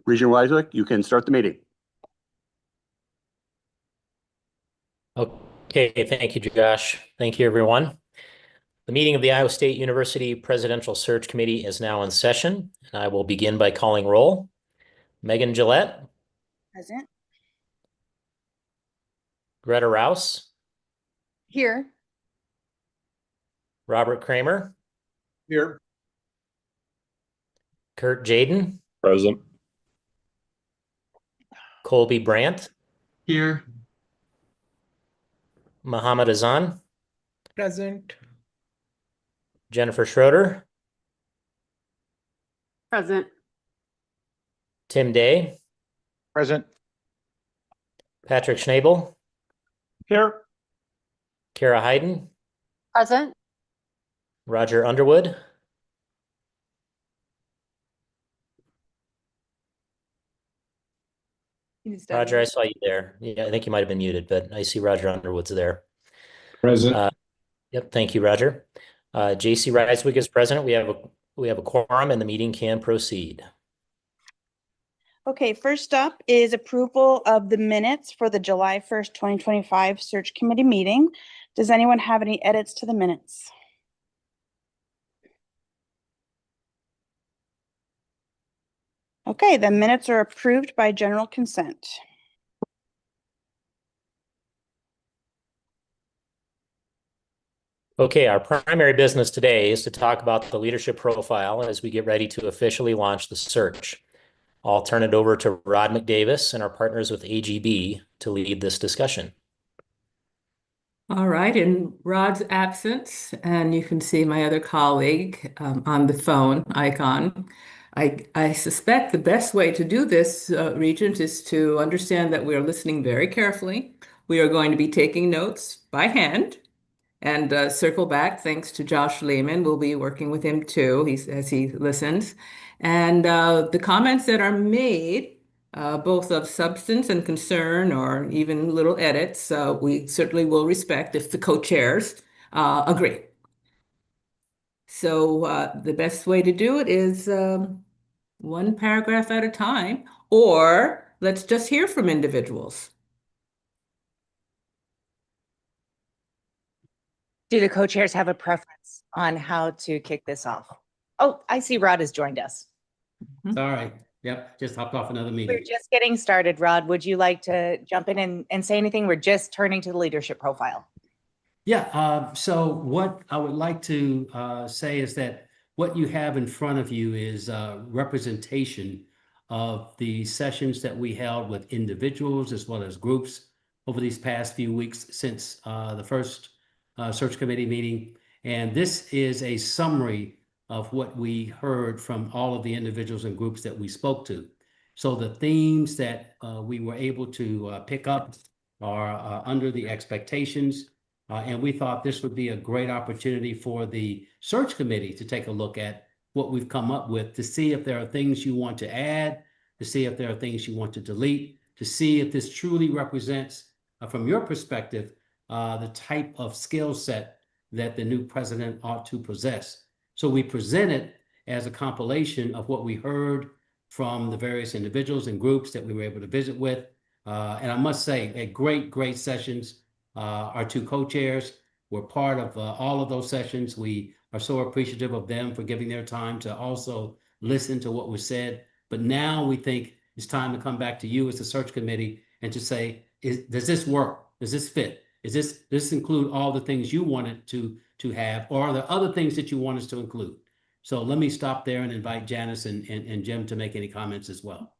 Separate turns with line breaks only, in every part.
Regent Weiswick, you can start the meeting.
Okay, thank you, Josh. Thank you, everyone. The meeting of the Iowa State University Presidential Search Committee is now in session, and I will begin by calling roll. Megan Gillette.
Present.
Greta Rouse.
Here.
Robert Kramer.
Here.
Kurt Jaden.
Present.
Colby Brandt.
Here.
Muhammad Azan.
Present.
Jennifer Schroeder.
Present.
Tim Day.
Present.
Patrick Schnabel.
Here.
Kara Hayden.
Present.
Roger Underwood. Roger, I saw you there. Yeah, I think you might have been muted, but I see Roger Underwood's there.
Present.
Yep, thank you, Roger. J.C. Reiswig is present. We have a quorum and the meeting can proceed.
Okay, first up is approval of the minutes for the July 1st, 2025 Search Committee meeting. Does anyone have any edits to the minutes? Okay, the minutes are approved by general consent.
Okay, our primary business today is to talk about the leadership profile as we get ready to officially launch the search. I'll turn it over to Rod McDavis and our partners with AGB to lead this discussion.
All right, in Rod's absence, and you can see my other colleague on the phone icon. I suspect the best way to do this, Regent, is to understand that we are listening very carefully. We are going to be taking notes by hand and circle back. Thanks to Josh Lehman. We'll be working with him too as he listens. And the comments that are made, both of substance and concern or even little edits, we certainly will respect if the co-chairs agree. So the best way to do it is one paragraph at a time, or let's just hear from individuals.
Do the co-chairs have a preference on how to kick this off? Oh, I see Rod has joined us.
Sorry. Yep. Just hopped off another
We're
meeting.
just getting started. Rod, would you like to jump in and say anything? We're just turning to the leadership profile.
Yeah. So what I would like to say is that what you have in front of you is representation of the sessions that we held with individuals as well as groups over these past few weeks since the first search committee meeting. And this is a summary of what we heard from all of the individuals and groups that we spoke to. So the themes that we were able to pick up are under the expectations. And we thought this would be a great opportunity for the search committee to take a look at what we've come up with, to see if there are things you want to add, to see if there are things you want to delete, to see if this truly represents, from your perspective, the type of skill set that the new president ought to possess. So we present it as a compilation of what we heard from the various individuals and groups that we were able to visit with. And I must say, great sessions. Our two co-chairs were part of all of those sessions. We are so appreciative of them for giving their time to also listen to what was said. But now we think it's time to come back to you as the search committee and to say, does this work? Does this fit? Does this include all the things you wanted to have, or are there other things that you want us to include? So let me stop there and invite Janice and Jim to make any comments as well.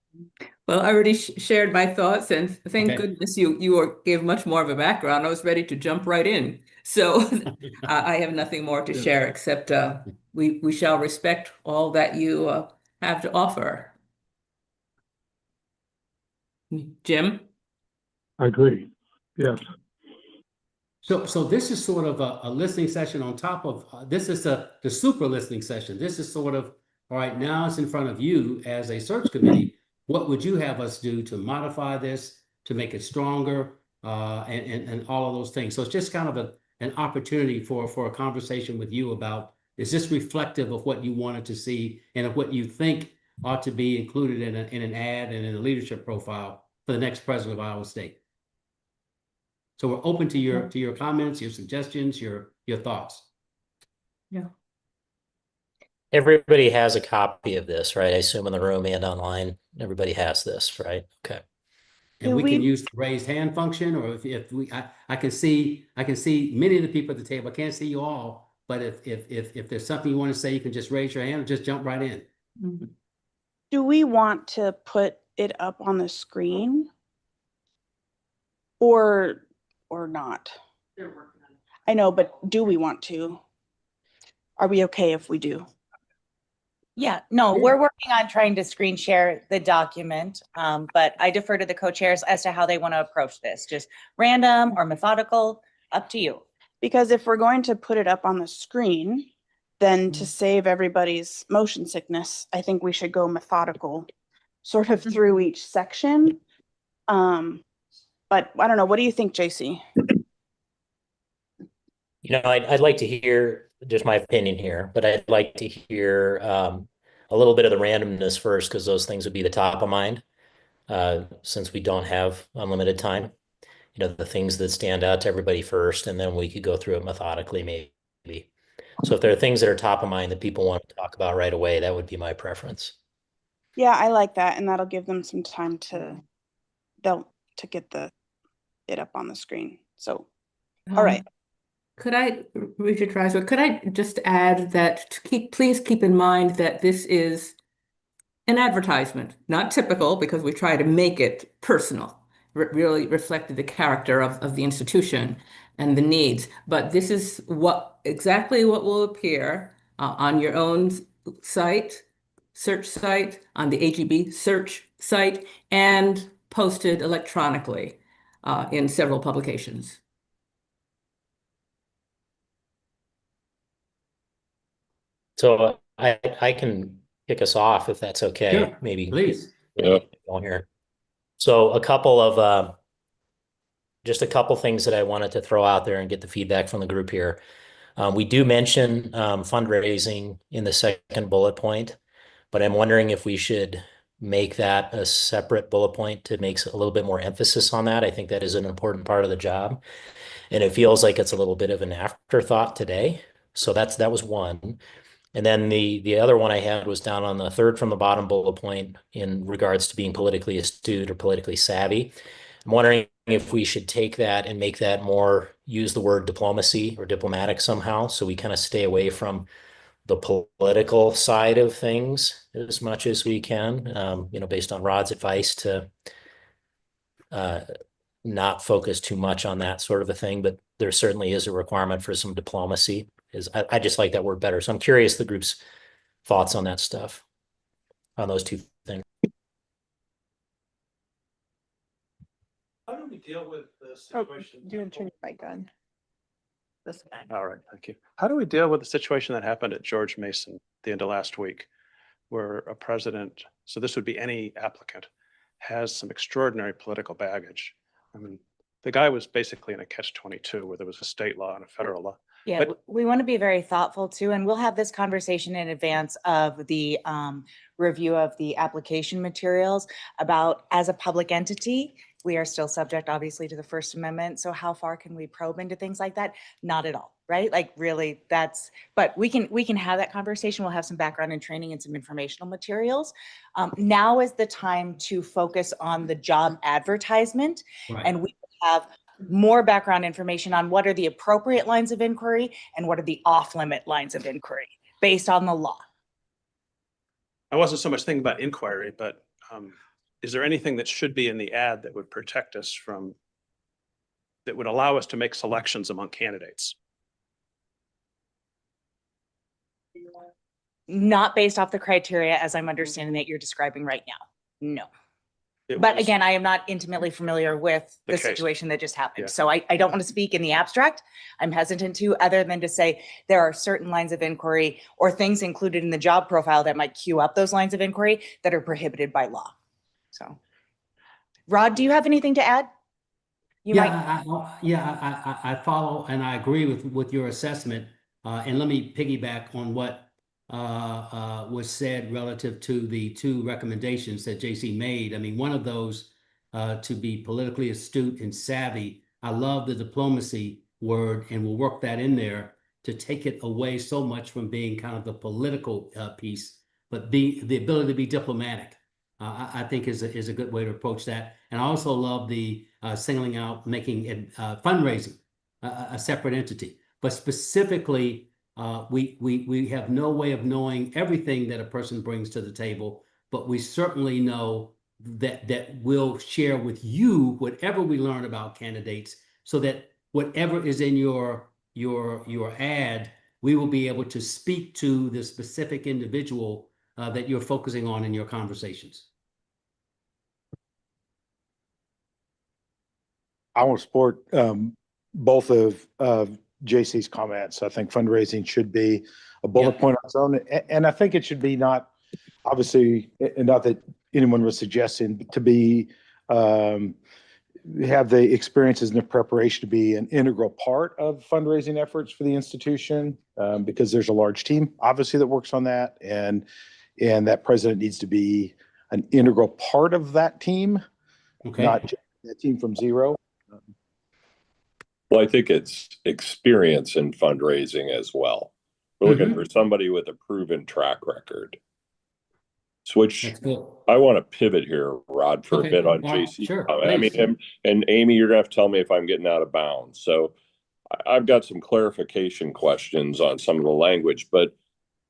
Well, I already shared my thoughts, and thank goodness you gave much more of a background. I was ready to jump right in. So I have nothing more to share except we shall respect all that you have to offer. Jim?
I agree. Yes.
So this is sort of a listening session on top of, this is the super listening session. This is sort of, all right, now it's in front of you as a search committee. What would you have us do to modify this, to make it stronger, and all of those things? So it's just kind of an opportunity for a conversation with you about, is this reflective of what you wanted to see and of what you think ought to be included in an ad and in a leadership profile for the next president of Iowa State. So we're open to your comments, your suggestions, your thoughts.
Yeah.
Everybody has a copy of this, right? I assume in the room and online, everybody has this, right? Okay.
And
Do
we can
we-
use the raised hand function, or if we, I can see many of the people at the table. I can't see you all, but if there's something you want to say, you can just raise your hand or just jump right in.
Mhm.
Do we want to put it up on the screen? Or not? I know, but do we want to? Are we okay if we do?
Yeah, no, we're working on trying to screen share the document, but I defer to the co-chairs as to how they want to approach this. Just random or methodical, up to you.
Because if we're going to put it up on the screen, then to save everybody's motion sickness, I think we should go methodical, sort of through each section. But I don't know, what do you think, JC?
You know, I'd like to hear just my opinion here, but I'd like to hear a little bit of the randomness first, because those things would be the top of mind, since we don't have unlimited time. You know, the things that stand out to everybody first, and then we could go through it methodically, maybe. So if there are things that are top of mind that people want to talk about right away, that would be my preference.
Yeah, I like that, and that'll give them some time to get it up on the screen. So, all right.
Could I, Regent Reisler, could I just add that please keep in mind that this is an advertisement, not typical, because we try to make it personal, really reflected the character of the institution and the needs. But this is exactly what will appear on your own site, search site, on the AGB search site, and posted electronically in several publications.
So I can kick us off if that's okay.
Sure,
Maybe
please.
Going here. So just a couple things that I wanted to throw out there and get the feedback from the group here. We do mention fundraising in the second bullet point, but I'm wondering if we should make that a separate bullet point to make a little bit more emphasis on that. I think that is an important part of the job, and it feels like it's a little bit of an afterthought today. So that was one. And then the other one I had was down on the third from the bottom bullet point in regards to being politically astute or politically savvy. I'm wondering if we should take that and make that more, use the word diplomacy or diplomatic somehow, so we kind of stay away from the political side of things as much as we can, you know, based on Rod's advice to not focus too much on that sort of a thing, but there certainly is a requirement for some diplomacy. I just like that word better. So I'm curious the group's thoughts on that stuff, on those two things.
How do we deal with the
situation? Do you want to turn your mic on?
This guy.
All right, thank you. How do we deal with the situation that happened at George Mason at the end of last week, where a president, so this would be any applicant, has some extraordinary political baggage? I mean, the guy was basically in a catch-22 where there was a state law and a federal law.
Yeah,
But-
we want to be very thoughtful too, and we'll have this conversation in advance of the review of the application materials about, as a public entity, we are still subject obviously to the First Amendment. So how far can we probe into things like that? Not at all, right? Like really but we can have that conversation. We'll have some background and training and some informational materials. Now is the time to focus on the job advertisement,
Right.
and we have more background information on what are the appropriate lines of inquiry and what are the off-limit lines of inquiry based on the law.
I wasn't so much thinking about inquiry, but is there anything that should be in the ad that would protect us from, that would allow us to make selections among candidates?
Not based off the criteria as I'm understanding that you're describing right now. No.
It
But
was-
again, I am not intimately familiar with
The
the
case.
situation that just
Yeah.
happened. So I don't want to speak in the abstract. I'm hesitant to, other than to say there are certain lines of inquiry or things included in the job profile that might queue up those lines of inquiry that are prohibited by law. So, Rod, do you have anything to add? You might.
I follow and I agree with your assessment. And let me piggyback on what was said relative to the two recommendations that JC made. I mean, one of those to be politically astute and savvy. I love the diplomacy word, and we'll work that in there to take it away so much from being kind of the political piece, but the ability to be diplomatic. I think is a good way to approach that. And I also love the singling out, making it fundraising a separate entity, but specifically we have no way of knowing everything that a person brings to the table, but we certainly know that we'll share with you whatever we learn about candidates, so that whatever is in your ad, we will be able to speak to the specific individual that you're focusing on in your conversations.
I want to support both of JC's comments. I think fundraising should be a bullet point on its own. And I think it should be not, obviously, and not that anyone was suggesting, to be have the experiences and the preparation to be an integral part of fundraising efforts for the institution, because there's a large team, obviously, that works on that. And that president needs to be an integral part of that team, not just that team from zero.
Well, I think it's experience in fundraising as well. We're looking for somebody with a proven track record. Switch. I want to pivot here, Rod, for a bit on JC.
Sure,
I mean, and Amy, you're gonna have to tell me if I'm getting out of bounds. So I've got some clarification questions on some of the language, but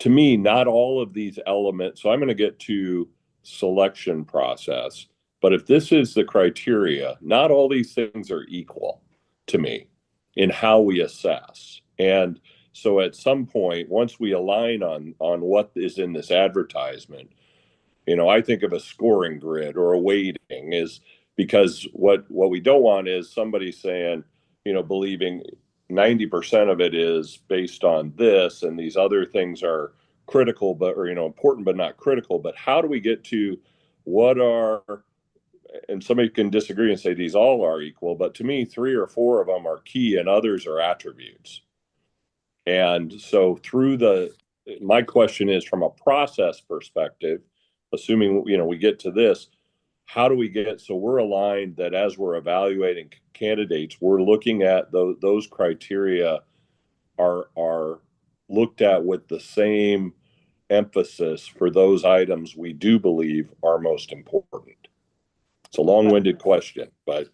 to me, not all of these elements. So I'm going to get to selection process, but if this is the criteria, not all these things are equal to me in how we assess. And so at some point, once we align on what is in this advertisement, you know, I think of a scoring grid or a weighting, is because what we don't want is somebody saying, you know, believing 90% of it is based on this and these other things are critical, but, or, you know, important, but not critical. But how do we get to what are, and somebody can disagree and say these all are equal, but to me, 3 or 4 of them are key and others are attributes. And so my question is, from a process perspective, assuming, you know, we get to this, how do we get, so we're aligned that as we're evaluating candidates, we're looking at those criteria are looked at with the same emphasis for those items we do believe are most important? It's a long-winded question, but.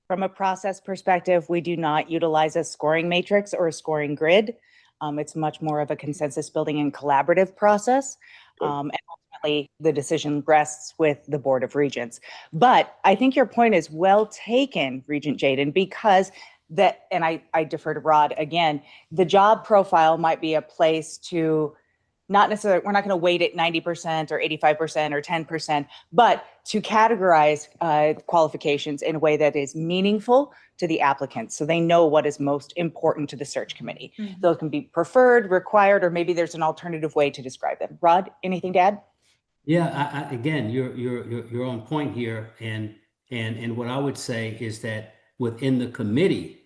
From a process perspective, we do not utilize a scoring matrix or a scoring grid. It's much more of a consensus building and collaborative process. And ultimately, the decision rests with the Board of Regents. But I think your point is well taken, Regent Jaden, because that, and I defer to Rod again, the job profile might be a place to not necessarily, we're not going to weight it 90% or 85% or 10%, but to categorize qualifications in a way that is meaningful to the applicants, so they know what is most important to the search committee. Those can be preferred, required, or maybe there's an alternative way to describe them. Rod, anything to add?
Yeah, again, you're on point here, and what I would say is that within the committee,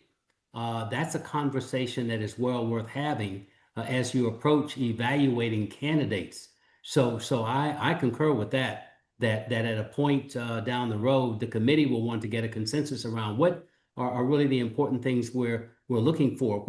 that's a conversation that is well worth having as you approach evaluating candidates. So I concur with that at a point down the road, the committee will want to get a consensus around what are really the important things we're looking for.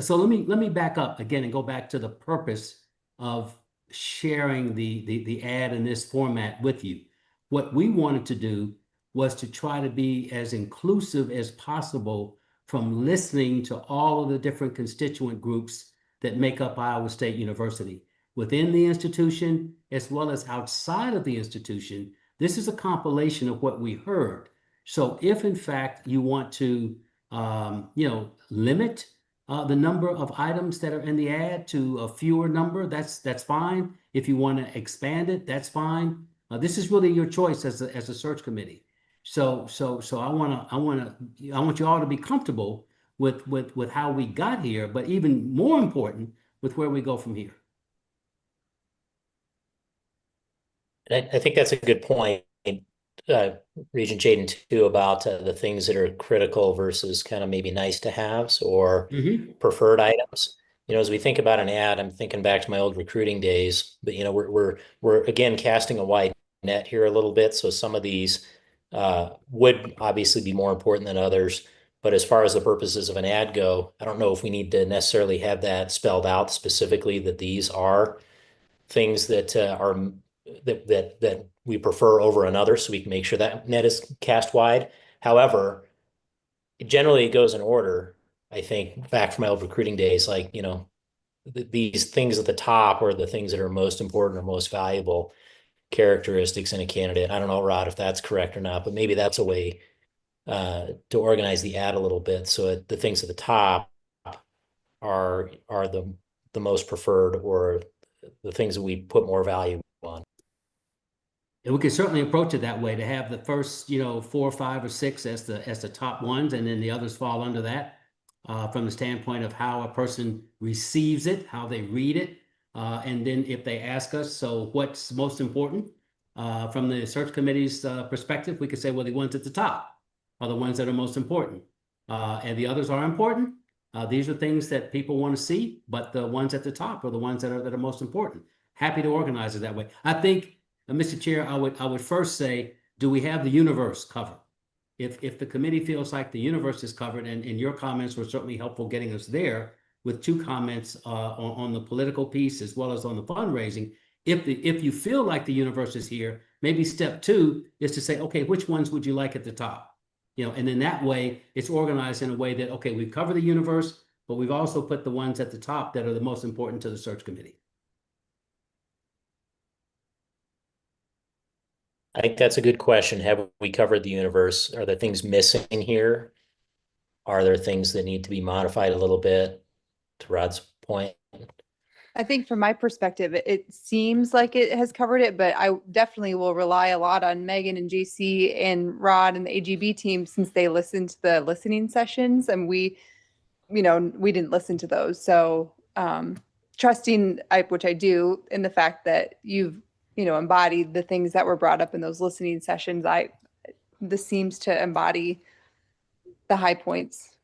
So let me back up again and go back to the purpose of sharing the ad in this format with you. What we wanted to do was to try to be as inclusive as possible from listening to all of the different constituent groups that make up Iowa State University, within the institution as well as outside of the institution. This is a compilation of what we heard. So if in fact you want to limit the number of items that are in the ad to a fewer number, that's fine. If you want to expand it, that's fine. This is really your choice as a search committee. So I want you all to be comfortable with how we got here, but even more important, with where we go from here.
I think that's a good point, Regent Jaden, too, about the things that are critical versus kind of maybe nice to haves or preferred items. as we think about an ad, I'm thinking back to my old recruiting days, but we're again casting a wide net here a little bit. So some of these would obviously be more important than others. But as far as the purposes of an ad go, I don't know if we need to necessarily have that spelled out specifically that these are things that are that we prefer over another, so we can make sure that net is cast wide. However, generally it goes in order. I think back from my old recruiting days, like, these things at the top are the things that are most important or most valuable characteristics in a candidate. I don't know, Rod, if that's correct or not, but maybe that's a way to organize the ad a little bit so the things at the top are the most preferred or the things that we put more value on.
And we can certainly approach it that way, to have the first, 4 or 5 or 6 as the top ones, and then the others fall under that, from the standpoint of how a person receives it, how they read it. And then if they ask us, so what's most important? From the search committee's perspective, we could say, well, the ones at the top are the ones that are most important. And the others are important. These are things that people want to see, but the ones at the top are the ones that are most important. Happy to organize it that way. I think, Mr. Chair, I would first say, do we have the universe covered? If the committee feels like the universe is covered, and your comments were certainly helpful getting us there with 2 comments on the political piece as well as on the fundraising. If you feel like the universe is here, maybe step 2 is to say, okay, which ones would you like at the top? And then that way it's organized in a way that, okay, we've covered the universe, but we've also put the ones at the top that are the most important to the search committee.
I think that's a good question. Have we covered the universe? Are there things missing here? Are there things that need to be modified a little bit, to Rod's point?
I think from my perspective, it seems like it has covered it, but I definitely will rely a lot on Megan and JC and Rod and the AGB team, since they listened to the listening sessions and we didn't listen to those. So trusting, which I do, in the fact that you've embodied the things that were brought up in those listening sessions. This seems to embody the high points.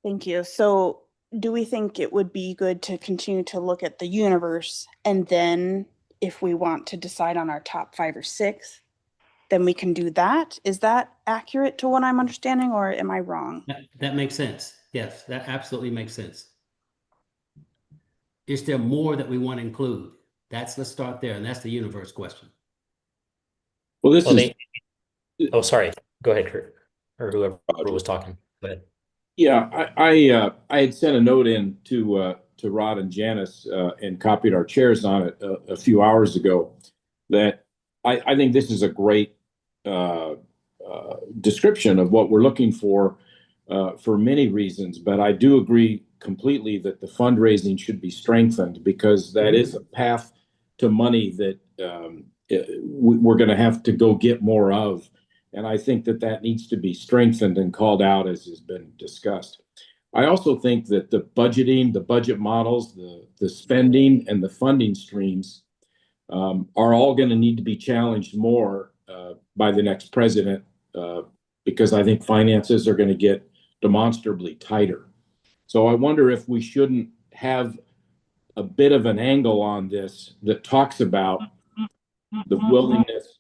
Thank you. So do we think it would be good to continue to look at the universe, and then if we want to decide on our top 5 or 6, then we can do that? Is that accurate to what I'm understanding, or am I wrong?
That makes sense. Yes, that absolutely makes sense. Is there more that we want to include? Let's start there, and that's the universe question.
Well,
oh, sorry. Go ahead, Kurt, or whoever was talking. Go ahead.
Yeah, I had sent a note in to Rod and Janice and copied our chairs on it a few hours ago, that I think this is a great description of what we're looking for many reasons. But I do agree completely that the fundraising should be strengthened, because that is a path to money that we're going to have to go get more of. And I think that needs to be strengthened and called out, as has been discussed. I also think that the budgeting, the budget models, the spending and the funding streams are all going to need to be challenged more by the next president, because I think finances are going to get demonstrably tighter. So I wonder if we shouldn't have a bit of an angle on this that talks about the willingness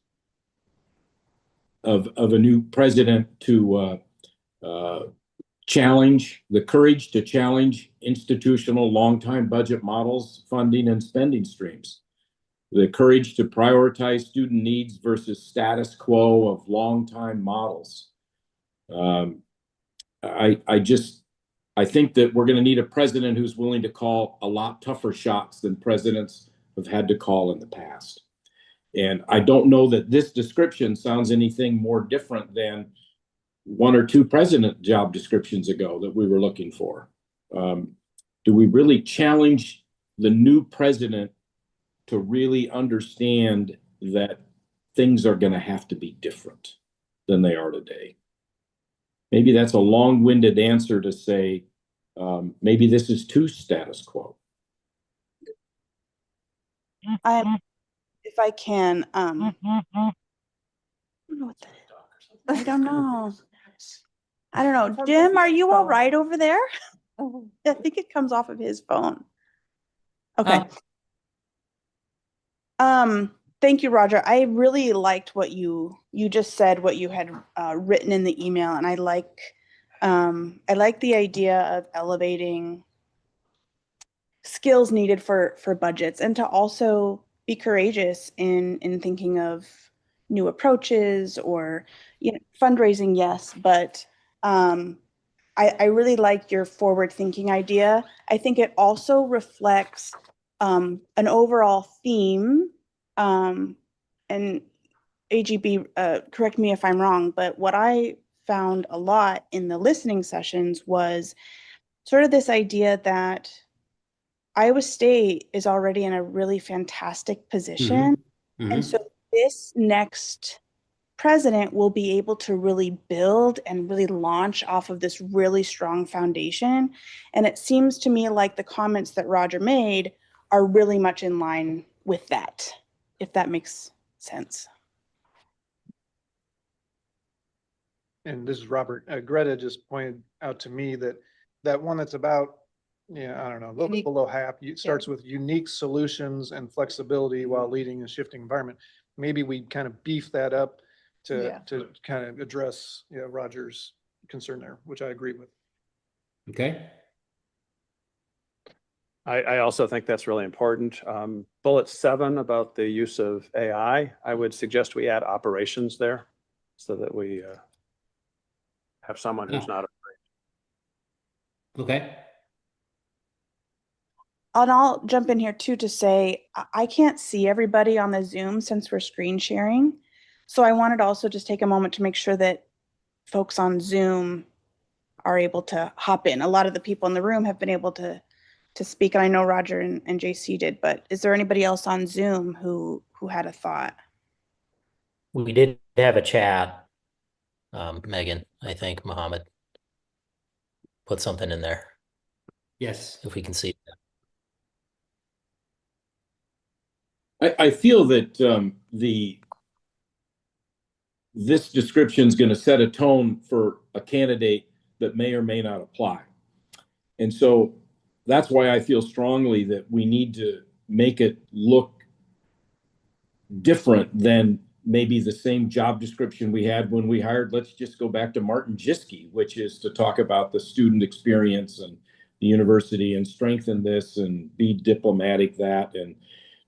of a new president to challenge, the courage to challenge institutional long-time budget models, funding and spending streams, the courage to prioritize student needs versus status quo of long-time models. I think that we're going to need a president who's willing to call a lot tougher shots than presidents have had to call in the past. And I don't know that this description sounds anything more different than 1 or 2 president job descriptions ago that we were looking for. Do we really challenge the new president to really understand that things are going to have to be different than they are today? Maybe that's a long-winded answer to say, maybe this is too status quo.
If I can, I don't know what that is. I don't know. Jim, are you all right over there? I think it comes off of his phone. Okay. Thank you, Roger. I really liked what you just said, what you had written in the email, and I like the idea of elevating skills needed for budgets, and to also be courageous in thinking of new approaches, or fundraising, yes, but I really like your forward thinking idea. I think it also reflects an overall theme, and AGB, correct me if I'm wrong, but what I found a lot in the listening sessions was sort of this idea that Iowa State is already in a really fantastic position. And so this next president will be able to really build and really launch off of this really strong foundation. And it seems to me like the comments that Roger made are really much in line with that, if that makes sense.
And this is Robert. Greta just pointed out to me that one that's about, I don't know, a little bit below half, it starts with unique solutions and flexibility while leading a shifting environment. Maybe we kind of beef that up to kind of address Roger's concern there, which I agree with.
Okay.
I also think that's really important. Bullet 7 about the use of AI, I would suggest we add operations there so that we have someone who's not afraid.
Okay.
And I'll jump in here too to say, I can't see everybody on the Zoom since we're screen sharing. So I wanted to also just take a moment to make sure that folks on Zoom are able to hop in. A lot of the people in the room have been able to speak, and I know Roger and JC did, but is there anybody else on Zoom who had a thought?
We did have a chat. Megan, I think Mohammed put something in there,
Yes.
if we can see
I feel that this description is going to set a tone for a candidate that may or may not apply. And so that's why I feel strongly that we need to make it look different than maybe the same job description we had when we hired. Let's just go back to Martin Jiske, which is to talk about the student experience and the university and strengthen this and be diplomatic that, and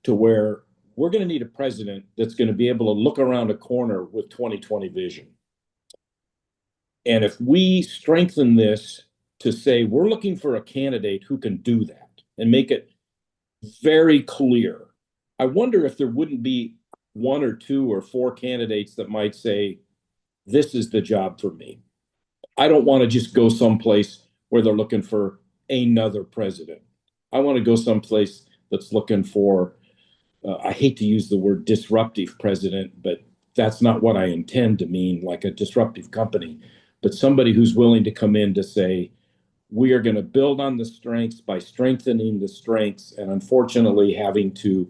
to where we're going to need a president that's going to be able to look around a corner with 2020 vision. And if we strengthen this to say we're looking for a candidate who can do that and make it very clear, I wonder if there wouldn't be 1 or 2 or 4 candidates that might say, this is the job for me. I don't want to just go someplace where they're looking for another president. I want to go someplace that's looking for, I hate to use the word disruptive president, but that's not what I intend to mean, like a disruptive company, but somebody who's willing to come in to say, we are going to build on the strengths by strengthening the strengths, and unfortunately having to,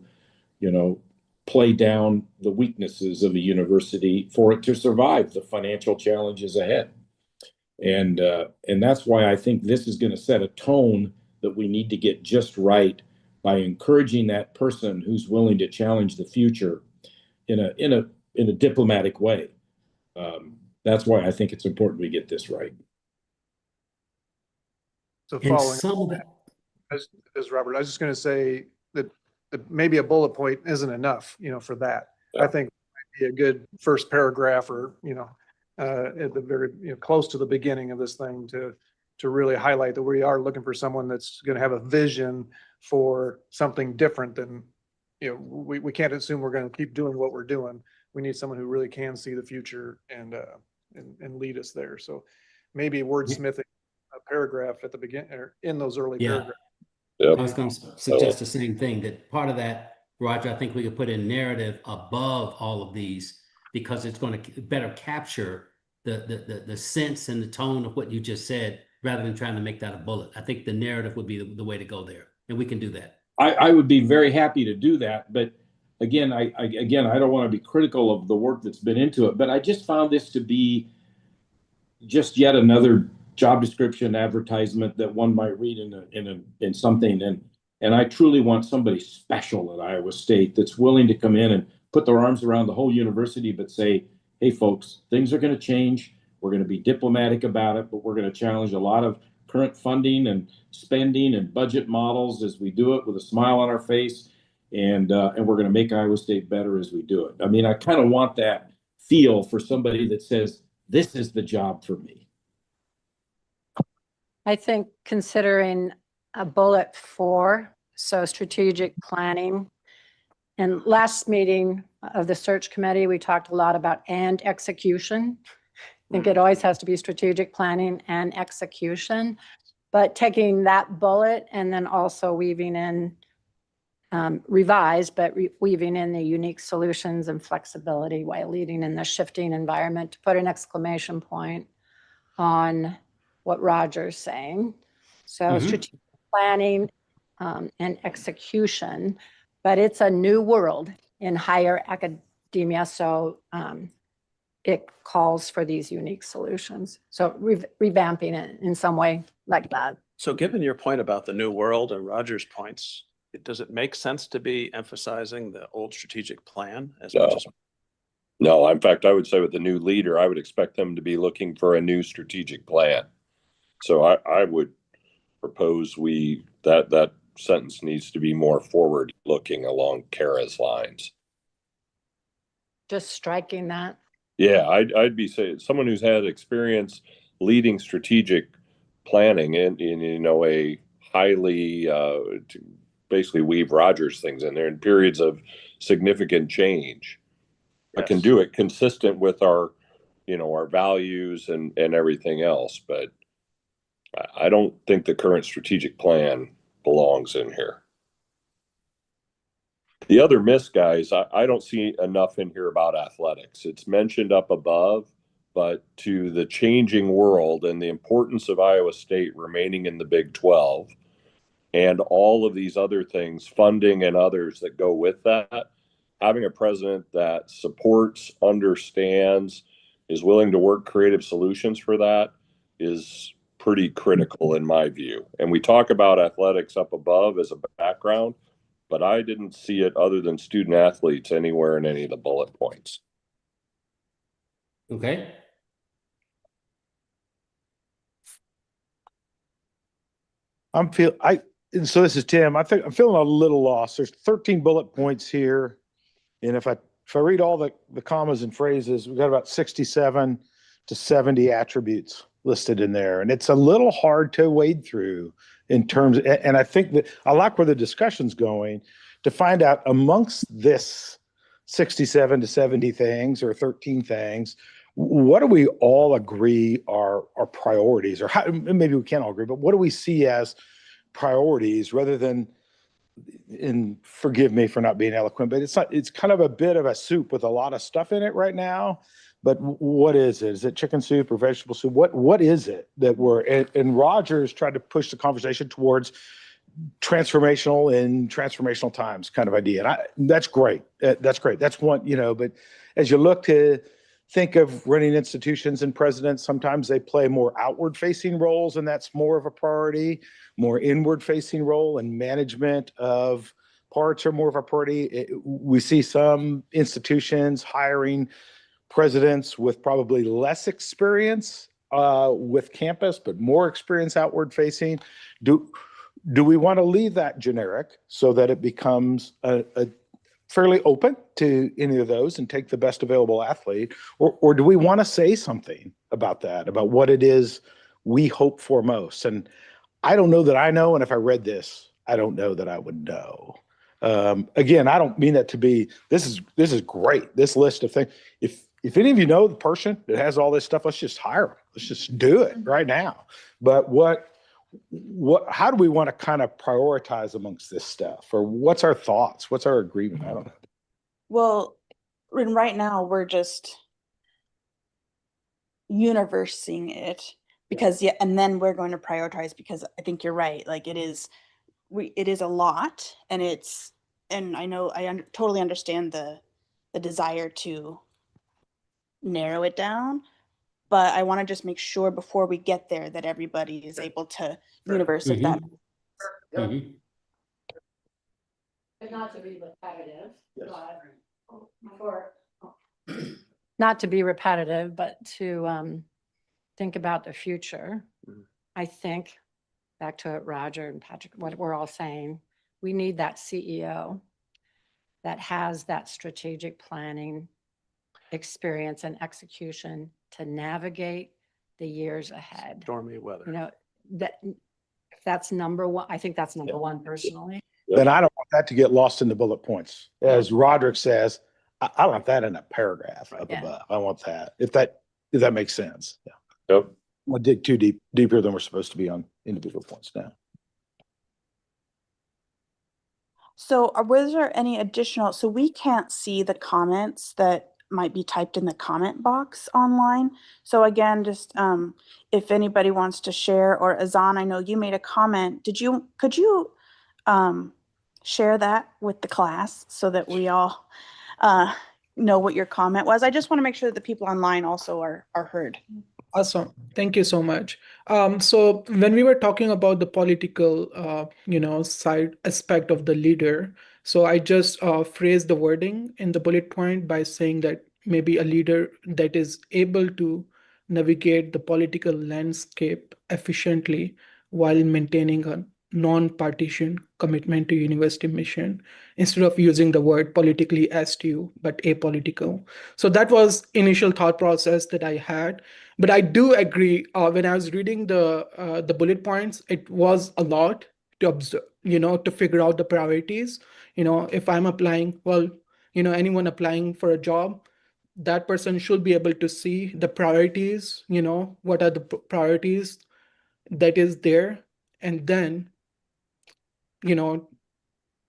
play down the weaknesses of a university for it to survive the financial challenges ahead. And that's why I think this is going to set a tone that we need to get just right by encouraging that person who's willing to challenge the future in a diplomatic way. That's why I think it's important we get this right.
So
And
following
some of that,
as Robert, I was just going to say that maybe a bullet point isn't enough, for that.
Yeah.
I think it might be a good first paragraph, or, at the very, close to the beginning of this thing to really highlight that we are looking for someone that's going to have a vision for something different than, we can't assume we're going to keep doing what we're doing. We need someone who really can see the future and lead us there. So maybe wordsmithing a paragraph at the beginning or in those early paragraphs.
Yep.
I was going to suggest the same thing, that part of that, Roger, I think we could put in narrative above all of these, because it's going to better capture the sense and the tone of what you just said, rather than trying to make that a bullet. I think the narrative would be the way to go there, and we can do that.
I would be very happy to do that, but again, I don't want to be critical of the work that's been into it, but I just found this to be just yet another job description advertisement that one might read in something. And I truly want somebody special at Iowa State that's willing to come in and put their arms around the whole university, but say, hey, folks, things are going to change. We're going to be diplomatic about it, but we're going to challenge a lot of current funding and spending and budget models as we do it with a smile on our face. And we're going to make Iowa State better as we do it. I mean, I kind of want that feel for somebody that says, this is the job for me.
I think considering a bullet 4, so strategic planning. And last meeting of the search committee, we talked a lot about and execution. I think it always has to be strategic planning and execution, but taking that bullet and then also weaving in revised, but weaving in the unique solutions and flexibility while leading in the shifting environment, to put an exclamation point on what Roger's saying. So strategic planning and execution, but it's a new world in higher academia. So it calls for these unique solutions. So revamping it in some way like that.
So given your point about the new world and Roger's points, does it make sense to be emphasizing the old strategic plan as much as?
No, in fact, I would say with the new leader, I would expect them to be looking for a new strategic plan. So I would propose that sentence needs to be more forward looking along Kara's lines.
Just striking that.
Yeah, I'd be saying someone who's had experience leading strategic planning in a highly to basically weave Rogers things in there in periods of significant change.
Yes.
I can do it consistent with our values and everything else, but I don't think the current strategic plan belongs in here. The other miss, guys, I don't see enough in here about athletics. It's mentioned up above, but to the changing world and the importance of Iowa State remaining in the Big 12 and all of these other things, funding and others that go with that, having a president that supports, understands, is willing to work creative solutions for that is pretty critical in my view. And we talk about athletics up above as a background, but I didn't see it other than student athletes anywhere in any of the bullet points.
Okay.
So this is Tim. I think I'm feeling a little lost. There's 13 bullet points here. And if I read all the commas and phrases, we've got about 67 to 70 attributes listed in there. And it's a little hard to wade through in terms, and I think that I like where the discussion's going to find out amongst this 67 to 70 things or 13 things, what do we all agree are priorities, or how, maybe we can't all agree, but what do we see as priorities rather than, and forgive me for not being eloquent, but it's kind of a bit of a soup with a lot of stuff in it right now. But what is it? Is it chicken soup or vegetable soup? What is it that and Rogers tried to push the conversation towards transformational in transformational times kind of idea. And that's great. That's great. That's one, but as you look to think of running institutions and presidents, sometimes they play more outward facing roles, and that's more of a priority, more inward facing role, and management of parts are more of a priority. We see some institutions hiring presidents with probably less experience with campus, but more experience outward facing. Do we want to leave that generic so that it becomes a fairly open to any of those and take the best available athlete? Or do we want to say something about that, about what it is we hope for most? And I don't know that I know. And if I read this, I don't know that I would know. Again, I don't mean that to be, this is great. This list of things. If any of you know the person that has all this stuff, let's just hire them. Let's just do it right now. But how do we want to kind of prioritize amongst this stuff? Or what's our thoughts? What's our agreement? I don't know.
Well, right now we're just universing it because and then we're going to prioritize, because I think you're right. Like it is a lot, and I know totally understand the desire to narrow it down, but I want to just make sure before we get there that everybody is able to universe at that.
Mhm.
But not to be repetitive, not to be repetitive, but to think about the future.
Mhm.
I think, back to what Roger and Patrick, what we're all saying, we need that CEO that has that strategic planning experience and execution to navigate the years ahead.
Stormy weather.
You know, that's number one. I think that's number one personally.
Then I don't want that to get lost in the bullet points. As Roderick says, I want that in a paragraph up
Yeah.
above. I want that, if that makes sense. Yeah.
Yep.
We'll dig deeper than we're supposed to be on individual points now.
So was there any additional, so we can't see the comments that might be typed in the comment box online. So again, just if anybody wants to share, or Azan, I know you made a comment. Could you share that with the class so that we all know what your comment was? I just want to make sure that the people online also are heard.
Awesome. Thank you so much. So when we were talking about the political, side aspect of the leader, so I just phrased the wording in the bullet point by saying that maybe a leader that is able to navigate the political landscape efficiently while maintaining a non-partisan commitment to university mission, instead of using the word politically astute, but apolitical. So that was initial thought process that I had. But I do agree, when I was reading the bullet points, it was a lot to observe, to figure out the priorities. If I'm applying, anyone applying for a job, that person should be able to see the priorities, what are the priorities that is there, and then,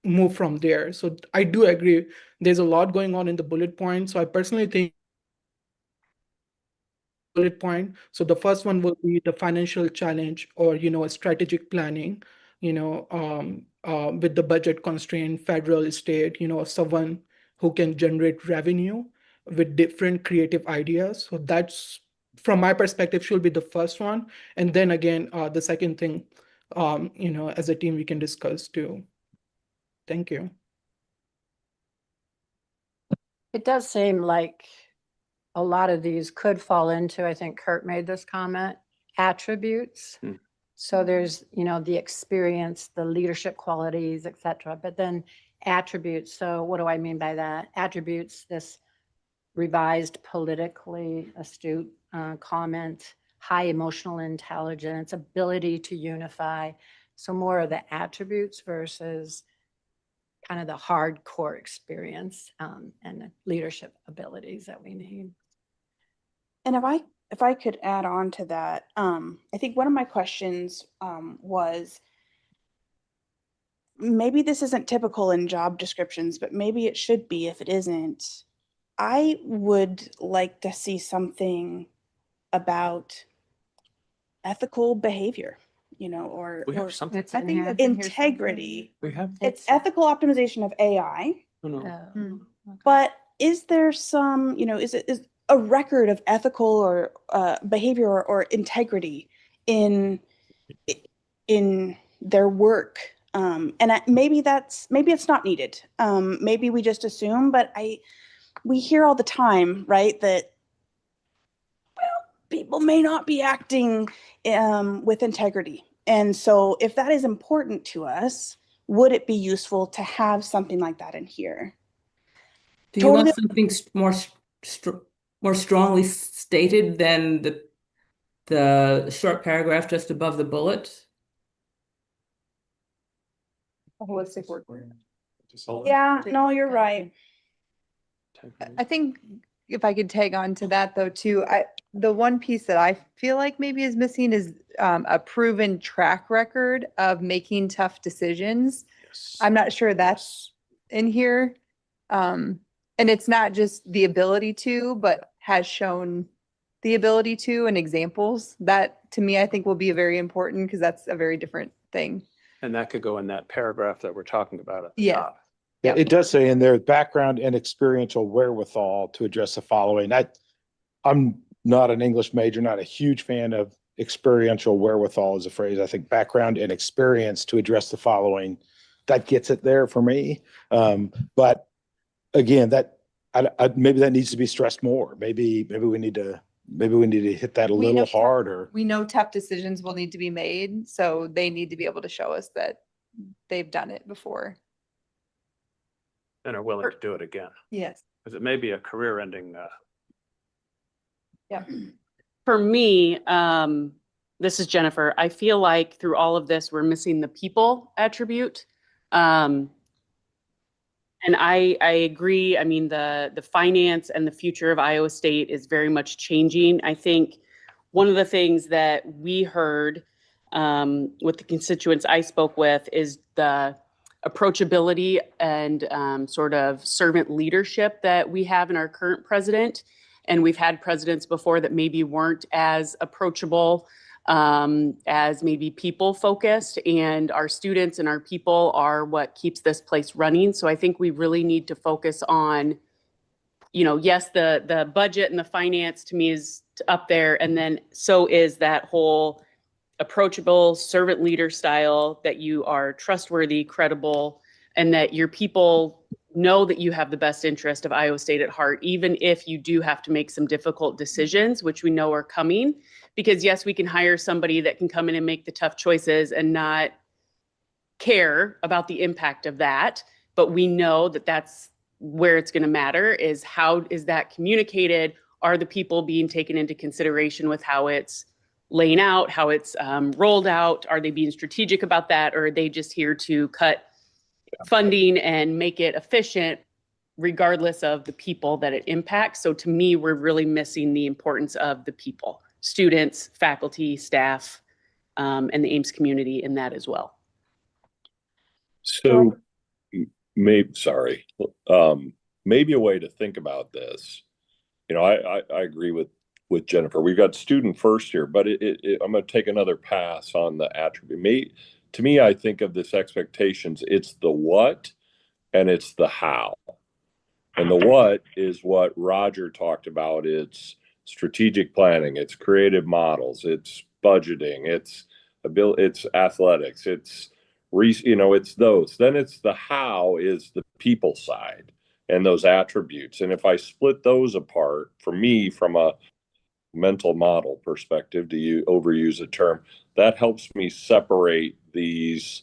move from there. So I do agree, there's a lot going on in the bullet points. So I personally think bullet point. So the first one will be the financial challenge, or strategic planning, with the budget constraint, federal, state, someone who can generate revenue with different creative ideas. So that's, from my perspective, should be the first one. And then again, the second thing, as a team we can discuss too. Thank you.
It does seem like a lot of these could fall into, I think Kurt made this comment, attributes.
Hmm.
So there's, the experience, the leadership qualities, et cetera, but then attributes. So what do I mean by that? Attributes, this revised politically astute comment, high emotional intelligence, ability to unify. So more of the attributes versus kind of the hardcore experience and the leadership abilities that we need.
And if I could add on to that, I think one of my questions was, maybe this isn't typical in job descriptions, but maybe it should be if it isn't. I would like to see something about ethical behavior, or
We have something.
It's in here. I think
integrity.
We have.
It's ethical optimization of AI,
No.
but is there some, is a record of ethical or behavior or integrity in their work? And maybe it's not needed. Maybe we just assume, but we hear all the time, right, that, people may not be acting with integrity. And so if that is important to us, would it be useful to have something like that in here?
Do you want something more strongly stated than the short paragraph just above the bullet?
A holistic work.
Yeah, no, you're right.
I think if I could tag on to that though too, the one piece that I feel like maybe is missing is a proven track record of making tough decisions. I'm not sure that's in here. And it's not just the ability to, but has shown the ability to, and examples. That to me, I think will be very important, because that's a very different thing.
And that could go in that paragraph that we're talking about at the
Yeah.
top.
Yeah, it does say in there, background and experiential wherewithal to address the following. I'm not an English major, not a huge fan of experiential wherewithal is a phrase. I think background and experience to address the following, that gets it there for me. But again, that maybe that needs to be stressed more. Maybe we need to hit that a
We
little
know-
harder.
We know tough decisions will need to be made, so they need to be able to show us that they've done it before.
And are willing to do it again,
Yes.
because it may be a career-ending,
Yeah.
For me, this is Jennifer. I feel like through all of this, we're missing the people attribute. And I agree. I mean, the finance and the future of Iowa State is very much changing. I think one of the things that we heard with the constituents I spoke with is the approachability and sort of servant leadership that we have in our current president. And we've had presidents before that maybe weren't as approachable as maybe people focused, and our students and our people are what keeps this place running. So I think we really need to focus on, you know, yes, the budget and the finance to me is up there. And then so is that whole approachable servant leader style, that you are trustworthy, credible, and that your people know that you have the best interest of Iowa State at heart, even if you do have to make some difficult decisions, which we know are coming. Because yes, we can hire somebody that can come in and make the tough choices and not care about the impact of that. But we know that that's where it's going to matter, is how is that communicated? Are the people being taken into consideration with how it's laying out, how it's rolled out? Are they being strategic about that? Or are they just here to cut funding and make it efficient regardless of the people that it impacts? So to me, we're really missing the importance of the people, students, faculty, staff, and the Ames community in that as well.
So maybe a way to think about this, you know, I agree with Jennifer. We've got student first here, but I'm going to take another pass on the attribute. To me, I think of this expectations, it's the what and it's the how. And the what is what Roger talked about. It's strategic planning, it's creative models, it's budgeting, it's athletics, it's those. Then it's the how is the people side and those attributes. And if I split those apart, for me, from a mental model perspective, to overuse a term, that helps me separate these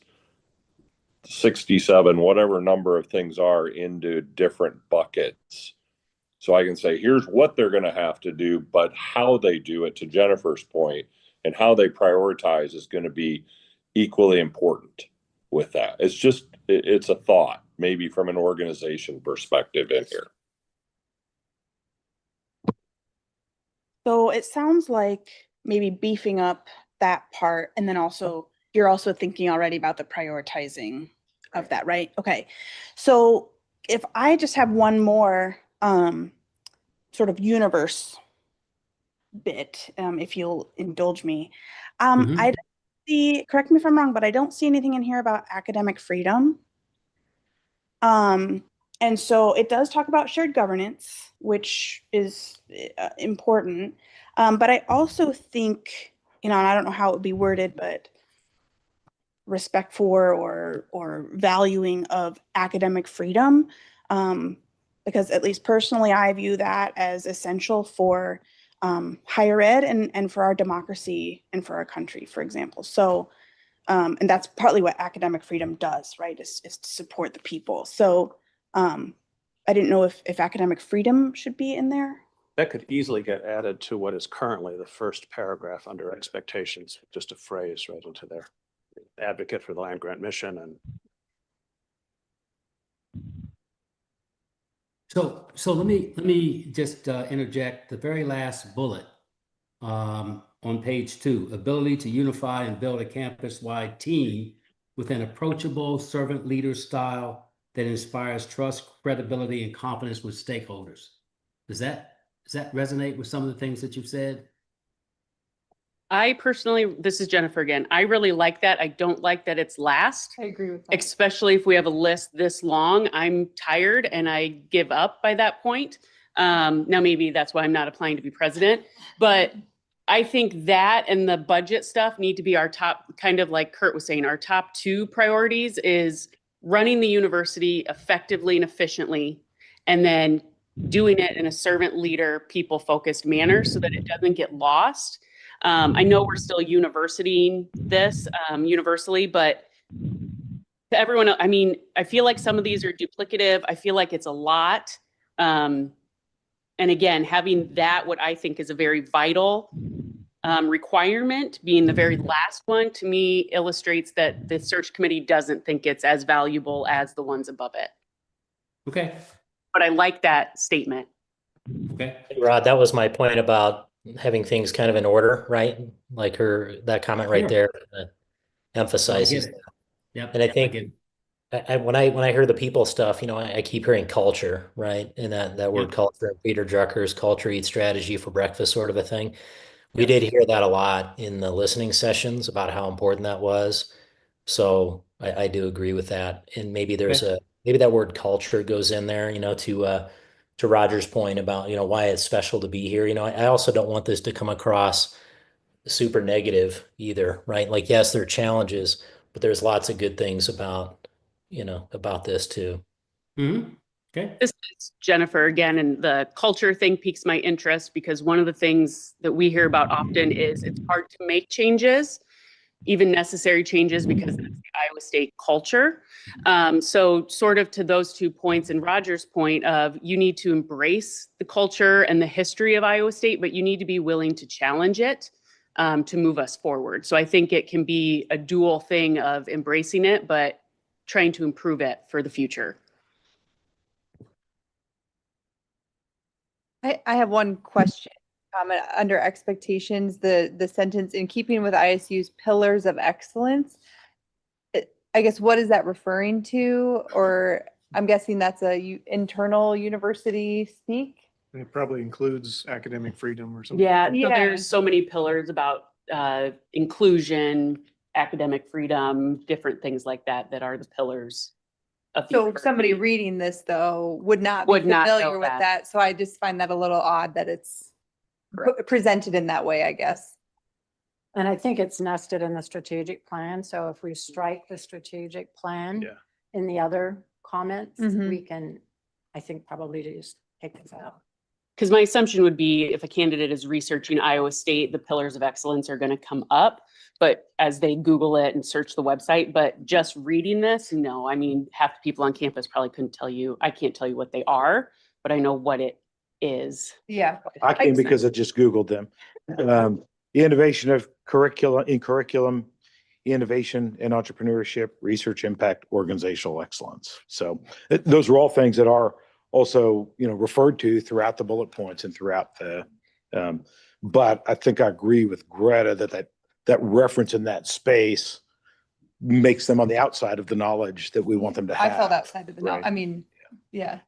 67, whatever number of things are, into different buckets. So I can say, here's what they're going to have to do, but how they do it, to Jennifer's point, and how they prioritize is going to be equally important with that. It's a thought, maybe from an organization perspective in here.
So it sounds like maybe beefing up that part, and then also you're also thinking already about the prioritizing of that, right? Okay. So if I just have one more sort of universe bit, if you'll indulge me, I don't see, correct me if I'm wrong, but I don't see anything in here about academic freedom. And so it does talk about shared governance, which is important. But I also think, you know, and I don't know how it would be worded, but respect for or valuing of academic freedom, because at least personally, I view that as essential for higher ed and for our democracy and for our country, for example. So, and that's partly what academic freedom does, right, is to support the people. So I didn't know if academic freedom should be in there.
that could easily get added to what is currently the first paragraph under expectations, just a phrase right into there. Advocate for the land grant mission. And
So let me just interject the very last bullet on page 2: ability to unify and build a campus-wide team with an approachable servant leader style that inspires trust, credibility, and confidence with stakeholders. Does that resonate with some of the things that you've said?
I personally, this is Jennifer again, I really like that. I don't like that it's last.
I agree with that.
Especially if we have a list this long. I'm tired and I give up by that point. Now, maybe that's why I'm not applying to be president, but I think that and the budget stuff need to be our top, kind of like Kurt was saying, our top two priorities is running the university effectively and efficiently, and then doing it in a servant leader, people-focused manner so that it doesn't get lost. I know we're still universitying this universally, but to everyone else, I mean, I feel like some of these are duplicative. I feel like it's a lot. And again, having that, what I think is a very vital requirement, being the very last one, to me illustrates that the search committee doesn't think it's as valuable as the ones above it.
Okay.
But I like that statement.
Okay.
Rod, that was my point about having things kind of in order, right? Like that comment right
Sure.
there emphasizes
I get it. Yep.
And I think
get it.
when I hear the people stuff, I keep hearing culture, right? And that word culture, Peter Drucker's culture eats strategy for breakfast sort of a thing. We did hear that a lot in the listening sessions about how important that was. So I do agree with that. And maybe maybe that word culture goes in there, to Roger's point about, why it's special to be here. I also don't want this to come across super negative either, right? Like, yes, there are challenges, but there's lots of good things about this too.
Mm-hmm. Okay.
This is Jennifer again, and the culture thing piques my interest because one of the things that we hear about often is it's hard to make changes, even necessary changes, because that's the Iowa State culture. So sort of to those 2 points and Roger's point of you need to embrace the culture and the history of Iowa State, but you need to be willing to challenge it to move us forward. So I think it can be a dual thing of embracing it, but trying to improve it for the future.
I have one question. Under expectations, the sentence in keeping with ISU's pillars of excellence, I guess, what is that referring to? Or I'm guessing that's internal university speak.
It probably includes academic freedom or something.
Yeah, so there's so many pillars about inclusion, academic freedom, different things like that are the pillars.
So somebody reading this though would not be familiar with that. So I just find that a little odd that it's presented in that way, I guess.
And I think it's nested in the strategic plan. So if we strike the strategic plan in the other comments, we can, I think, probably just take this out.
Because my assumption would be if a candidate is researching Iowa State, the pillars of excellence are going to come up, but as they Google it and search the website, but just reading this, no, I mean, half the people on campus probably couldn't tell you, I can't tell you what they are, but I know what it is.
Yeah.
I can because I just Googled them. The innovation of curriculum, innovation and entrepreneurship, research impact, organizational excellence. So those are all things that are also, referred to throughout the bullet points and throughout the, but I think I agree with Greta that reference in that space makes them on the outside of the knowledge that we want them to have.
I felt outside of the knowledge.
Right.
I mean, yeah.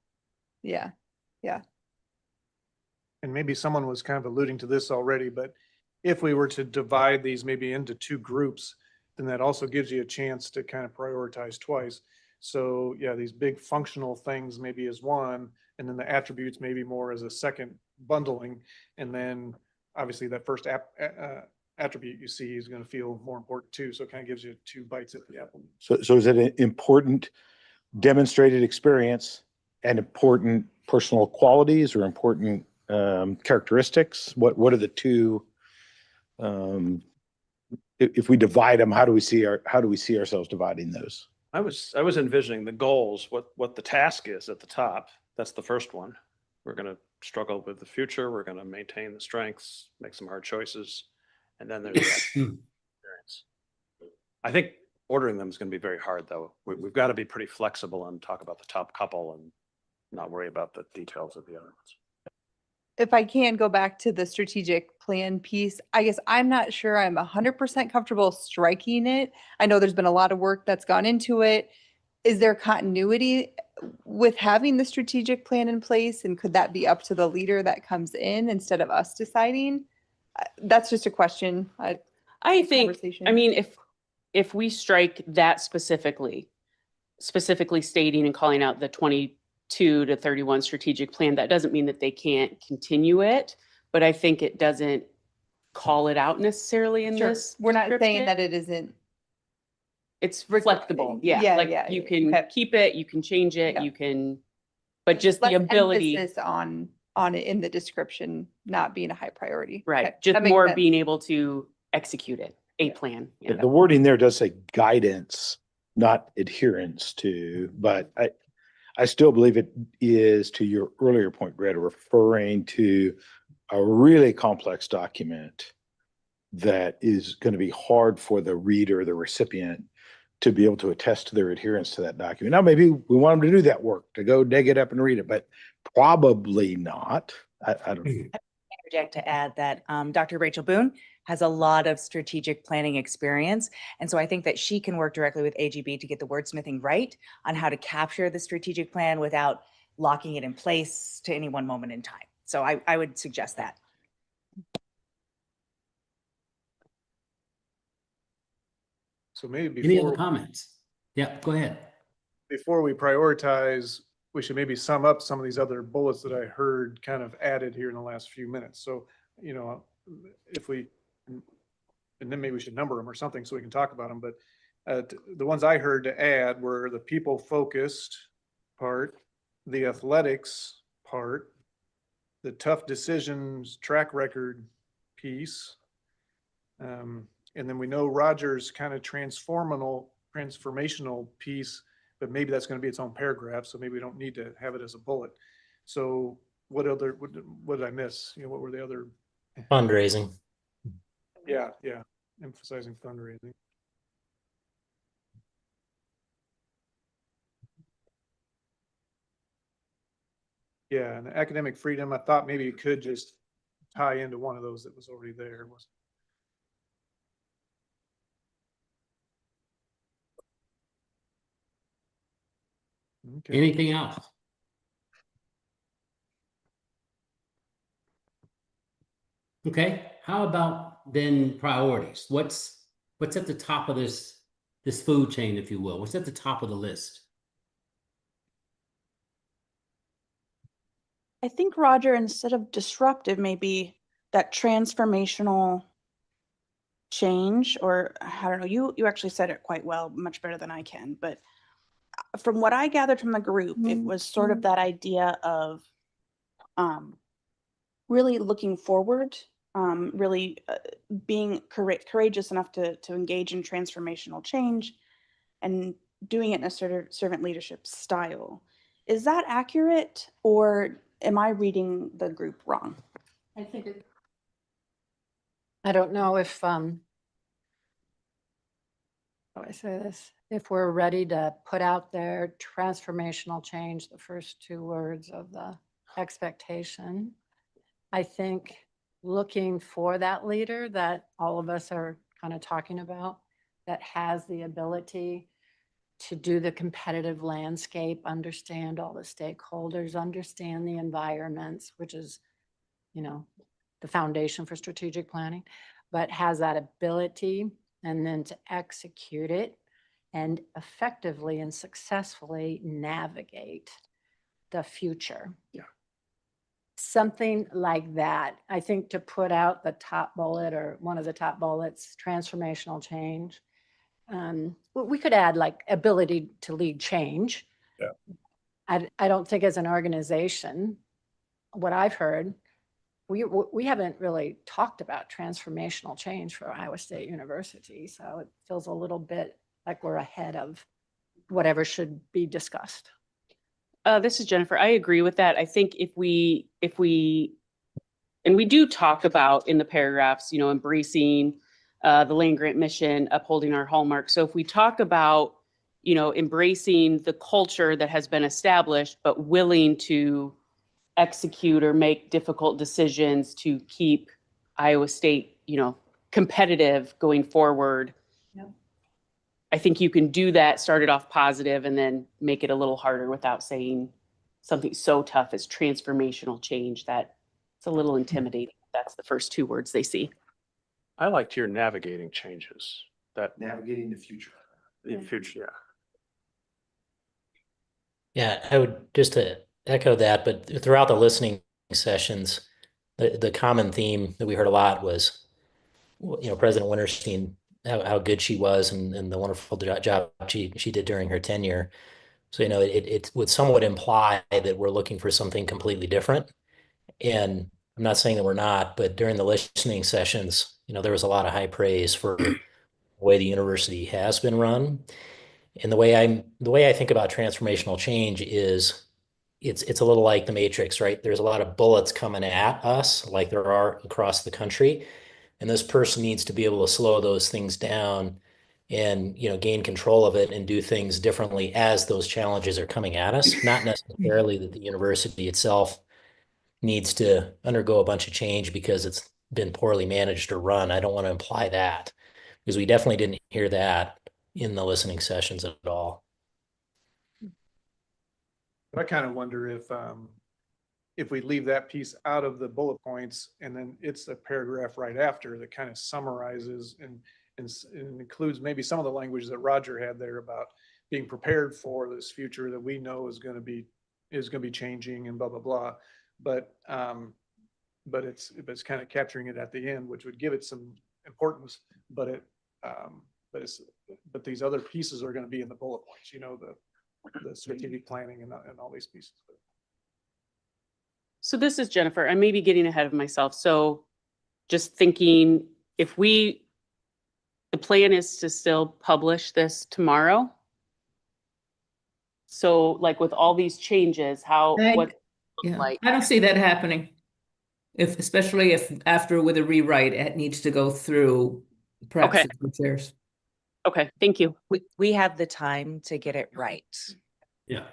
And maybe someone was kind of alluding to this already, but if we were to divide these maybe into 2 groups, then that also gives you a chance to kind of prioritize twice. So yeah, these big functional things maybe as one, and then the attributes maybe more as a second bundling. And then obviously that first attribute you see is going to feel more important too. So it kind of gives you 2 bites at the apple.
So is it an important demonstrated experience and important personal qualities or important characteristics? What are the 2? If we divide them, how do we see ourselves dividing those?
I was envisioning the goals, what the task is at the top. That's the first one. We're going to struggle with the future. We're going to maintain the strengths, make some hard choices. And then there's the experience. I think ordering them is going to be very hard though. We've got to be pretty flexible and talk about the top couple and not worry about the details of the other ones.
If I can go back to the strategic plan piece, I guess I'm not sure I'm 100% comfortable striking it. I know there's been a lot of work that's gone into it. Is there continuity with having the strategic plan in place? And could that be up to the leader that comes in instead of us deciding? That's just a question.
I think, I mean, if we strike that specifically stating and calling out the 20 2 to 31 strategic plan. That doesn't mean that they can't continue it, but I think it doesn't call it out necessarily in
Sure.
this.
We're not saying
description.
that it isn't.
It's flexible. Yeah,
Yeah,
like
yeah,
you
yeah.
can
Okay.
keep it, you can change it,
Yeah.
you can, but just the
Less
ability,
emphasis on it in the description not being a high priority.
right?
Okay,
Just
that makes
more
sense.
being able to execute it, a plan. Yeah.
The wording there does say guidance, not adherence to, but I still believe it is, to your earlier point, Greta, referring to a really complex document that is going to be hard for the reader, the recipient, to be able to attest to their adherence to that document. Now, maybe we want them to do that work, to go dig it up and read it, but probably not. I don't know.
Interject to add that Dr. Rachel Boone has a lot of strategic planning experience. And so I think that she can work directly with AGB to get the wordsmithing right on how to capture the strategic plan without locking it in place to any one moment in time. So I would suggest that.
So maybe
Any other
before,
comments? Yeah, go ahead.
before we prioritize, we should maybe sum up some of these other bullets that I heard kind of added here in the last few minutes. So, you know, if we, and then maybe we should number them or something so we can talk about them. But the ones I heard to add were the people focused part, the athletics part, the tough decisions track record piece. And then we know Roger's kind of transformational piece, but maybe that's going to be its own paragraph. So maybe we don't need to have it as a bullet. So what did I miss? You know, what were the other?
Fundraising.
Yeah. Emphasizing fundraising. Yeah, and academic freedom, I thought maybe it could just tie into one of those that was already there. Okay.
Anything else? Okay, how about then priorities? What's at the top of this food chain, if you will? What's at the top of the list?
I think, Roger, instead of disruptive, maybe that transformational change, or I don't know, you actually said it quite well, much better than I can. But from what I gathered from the group, it was sort of that idea of really looking forward, really being courageous enough to engage in transformational change and doing it in a sort of servant leadership style. Is that accurate, or am I reading the group wrong?
I think I don't know if, how do I say this? If we're ready to put out there transformational change, the first two words of the expectation. I think looking for that leader that all of us are kind of talking about, that has the ability to do the competitive landscape, understand all the stakeholders, understand the environments, which is, you know, the foundation for strategic planning, but has that ability and then to execute it and effectively and successfully navigate the future.
Yeah.
Something like that. I think to put out the top bullet or one of the top bullets, transformational change. We could add like ability to lead change.
Yeah.
I don't think as an organization, what I've heard, we haven't really talked about transformational change for Iowa State University. So it feels a little bit like we're ahead of whatever should be discussed.
This is Jennifer. I agree with that. I think if we, and we do talk about in the paragraphs, you know, embracing the land grant mission, upholding our hallmark. So if we talk about, you know, embracing the culture that has been established, but willing to execute or make difficult decisions to keep Iowa State, you know, competitive going forward.
Yep.
I think you can do that, start it off positive, and then make it a little harder without saying something so tough as transformational change that it's a little intimidating. That's the first two words they see.
I liked your navigating changes, that
Navigating the future.
the future, yeah.
Yeah, I would just to echo that, but throughout the listening sessions, the common theme that we heard a lot was, President Winterstein, how good she was and the wonderful job she did during her tenure. So, it would somewhat imply that we're looking for something completely different. And I'm not saying that we're not, but during the listening sessions, there was a lot of high praise for the way the university has been run. And the way I think about transformational change is it's a little like the Matrix, right? There's a lot of bullets coming at us, like there are across the country. And this person needs to be able to slow those things down and, gain control of it and do things differently as those challenges are coming at us. Not necessarily that the university itself needs to undergo a bunch of change because it's been poorly managed or run. I don't want to imply that because we definitely didn't hear that in the listening sessions at all.
But I kind of wonder if we leave that piece out of the bullet points and then it's a paragraph right after that kind of summarizes and includes maybe some of the language that Roger had there about being prepared for this future that we know is going to be changing and blah, blah, blah. But it's kind of capturing it at the end, which would give it some importance, but these other pieces are going to be in the bullet points, the strategic planning and all these pieces.
So this is Jennifer. I may be getting ahead of myself. So just thinking, the plan is to still publish this tomorrow. So like with all these changes, what
Yeah,
like?
I don't see that happening. Especially if after with a rewrite, it needs to go through perhaps
Okay.
the chairs.
Okay, thank you.
We have the time to get it right.
Yeah.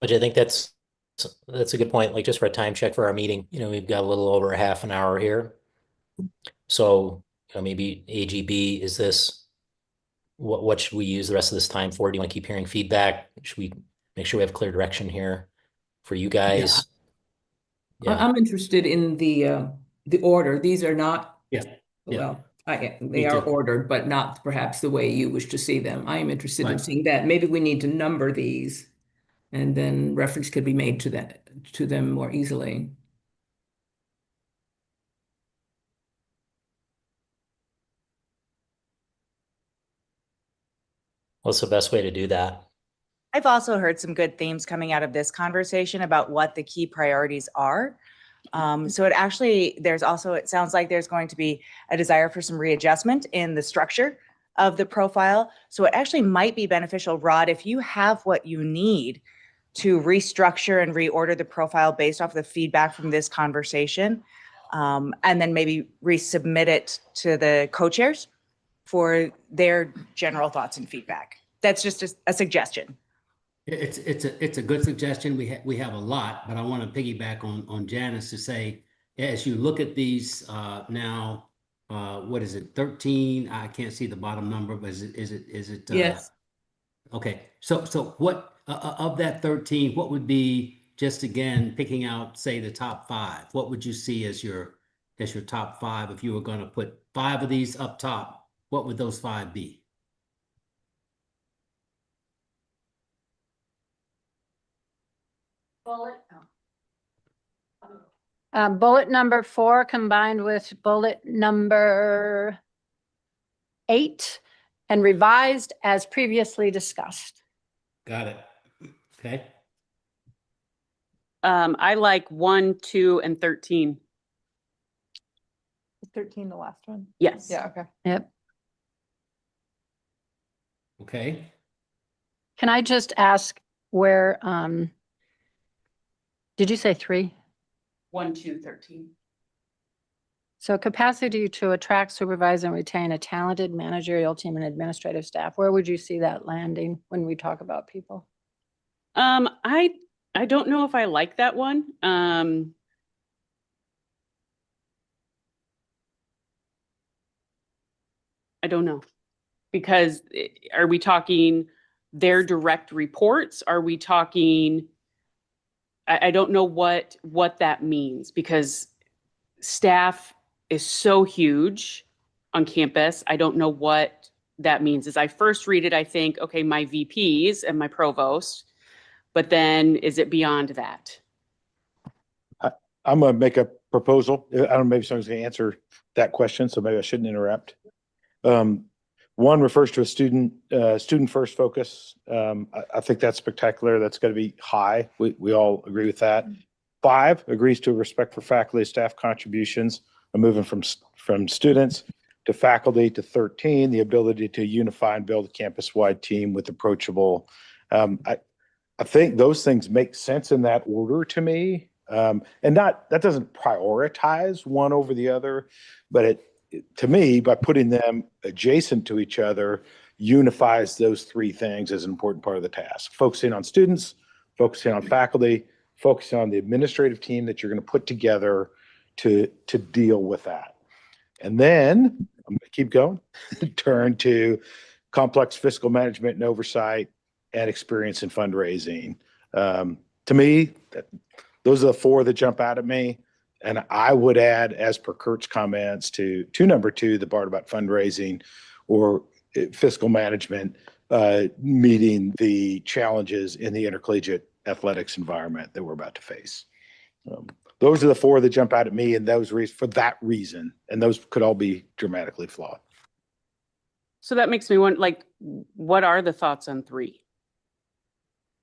But I think that's a good point. Like just for a time check for our meeting, we've got a little over a half an hour here. So, maybe AGB, is this, what should we use the rest of this time for? Do you want to keep hearing feedback? Should we make sure we have clear direction here for you guys? Yeah.
I'm interested in the order. These are not,
Yeah.
well, they
Me
are
too.
ordered, but not perhaps the way you wish to see them. I am interested in
Right.
seeing that. Maybe we need to number these and then reference could be made to them more easily.
What's the best way to do that?
I've also heard some good themes coming out of this conversation about what the key priorities are. So it sounds like there's going to be a desire for some readjustment in the structure of the profile. So it actually might be beneficial, Rod, if you have what you need to restructure and reorder the profile based off the feedback from this conversation, and then maybe resubmit it to the co-chairs for their general thoughts and feedback. That's just a suggestion.
It's a good suggestion. We have a lot, but I want to piggyback on Janice to say, as you look at these now, what is it, 13? I can't see the bottom number, but is it?
Yes.
Okay, so what of that 13? What would be, just again picking out, say, the top 5? What would you see as your top 5 if you were going to put 5 of these up top? What would those 5 be?
Bullet number 4 combined with bullet number 8 and revised as previously discussed.
Got it. Okay.
I like 1, 2, and 13.
Is 13 the last one?
Yes.
Yeah, okay.
Yep.
Okay.
Can I just ask where, did you say 3?
1, 2, 13.
So capacity to attract, supervise, and retain a talented managerial team and administrative staff. Where would you see that landing when we talk about people?
I don't know if I like that one. I don't know. Because are we talking their direct reports? Are we talking, I don't know what that means, because staff is so huge. on campus. I don't know what that means. As I first read it, I think, okay, my VPs and my provost, but then is it beyond that?
I'm gonna make a proposal. I don't know, maybe someone's gonna answer that question, so maybe I shouldn't interrupt. One refers to a student first focus. I think that's spectacular. That's gonna be high. We all agree with that. 5 agrees to respect for faculty, staff contributions, and moving from students to faculty to 13, the ability to unify and build a campus-wide team with approachable. I think those things make sense in that order to me. And that doesn't prioritize one over the other, but to me, by putting them adjacent to each other, unifies those 3 things as an important part of the task. Focusing on students, focusing on faculty, focusing on the administrative team that you're going to put together to deal with that. And then I'm going to keep going, turn to complex fiscal management and oversight and experience in fundraising. To me, those are the 4 that jump out at me. And I would add, as per Kurt's comments, to number 2, the part about fundraising or fiscal management, meeting the challenges in the intercollegiate athletics environment that we're about to face. Those are the 4 that jump out at me, and those for that reason, and those could all be dramatically flawed.
So that makes me wonder, like, what are the thoughts on 3?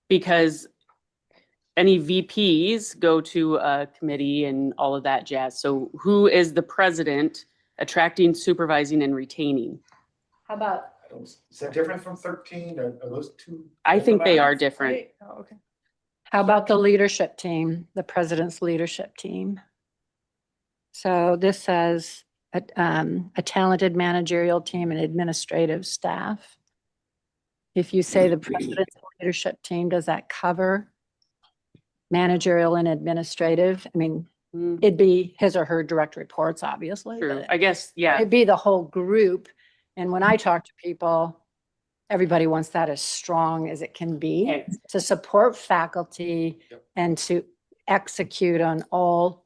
Because any VPs go to a committee and all of that jazz. So who is the president attracting, supervising, and retaining?
How about,
Is that different from 13? Are those 2?
I think they are different.
Oh, okay.
how about the leadership team, the president's leadership team? So this says a talented managerial team and administrative staff. If you say the president's leadership team, does that cover managerial and administrative? I mean, it'd be his or her direct reports, obviously.
True.
but
I guess, yeah.
It'd be the whole group. And when I talk to people, everybody wants that as strong as it can be
Okay.
to support faculty and to execute on all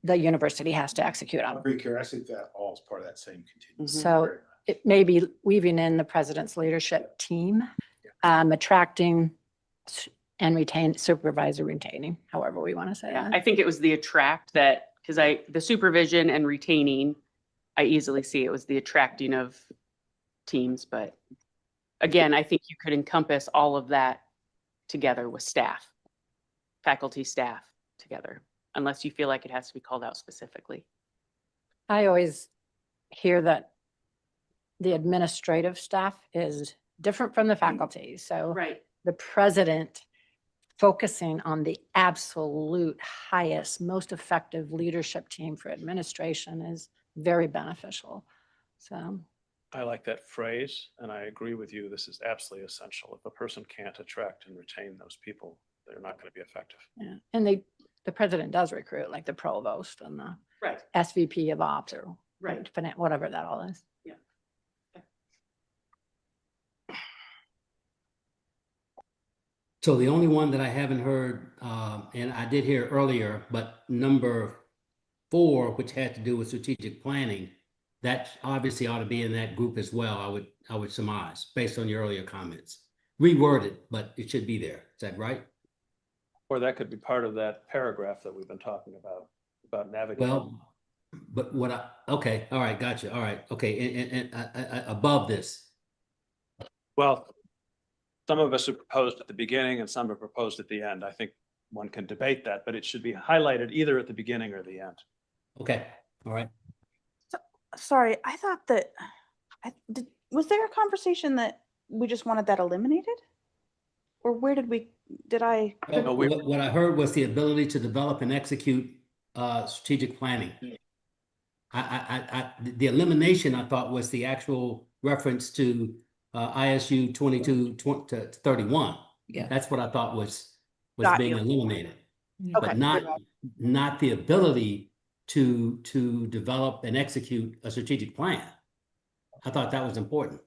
the university has to execute on.
I agree, Karen. I think that all is part of that same continuum.
So it may be weaving in the president's leadership team, attracting and supervisor retaining, however we want to say that.
I think it was the attract that, because the supervision and retaining, I easily see it was the attracting of teams, but again, I think you could encompass all of that together with staff, faculty, staff together, unless you feel like it has to be called out specifically.
I always hear that the administrative staff is different from the faculty. So
Right.
the president focusing on the absolute highest, most effective leadership team for administration is very beneficial. So
I like that phrase, and I agree with you. This is absolutely essential. If a person can't attract and retain those people, they're not going to be effective.
yeah, and the president does recruit, like the provost and the
Right.
SVP of ops or
Right.
whatever that all is.
Yeah.
So the only one that I haven't heard, and I did hear earlier, but number 4, which had to do with strategic planning, that obviously ought to be in that group as well. I would surmise based on your earlier comments. Reworded, but it should be there. Is that right?
Or that could be part of that paragraph that we've been talking about navigating.
Well, but okay, all right, gotcha. All right, okay, and above this.
Well, some of us have proposed at the beginning and some have proposed at the end. I think one can debate that, but it should be highlighted either at the beginning or the end.
Okay, all right.
Sorry, I thought that, was there a conversation that we just wanted that eliminated? Or where did I?
Well, what I heard was the ability to develop and execute strategic planning. The elimination, I thought, was the actual reference to ISU 22-31.
Yeah.
That's what I thought was
Got
being
you.
eliminated,
Okay.
but not the ability to develop and execute a strategic plan. I thought that was important.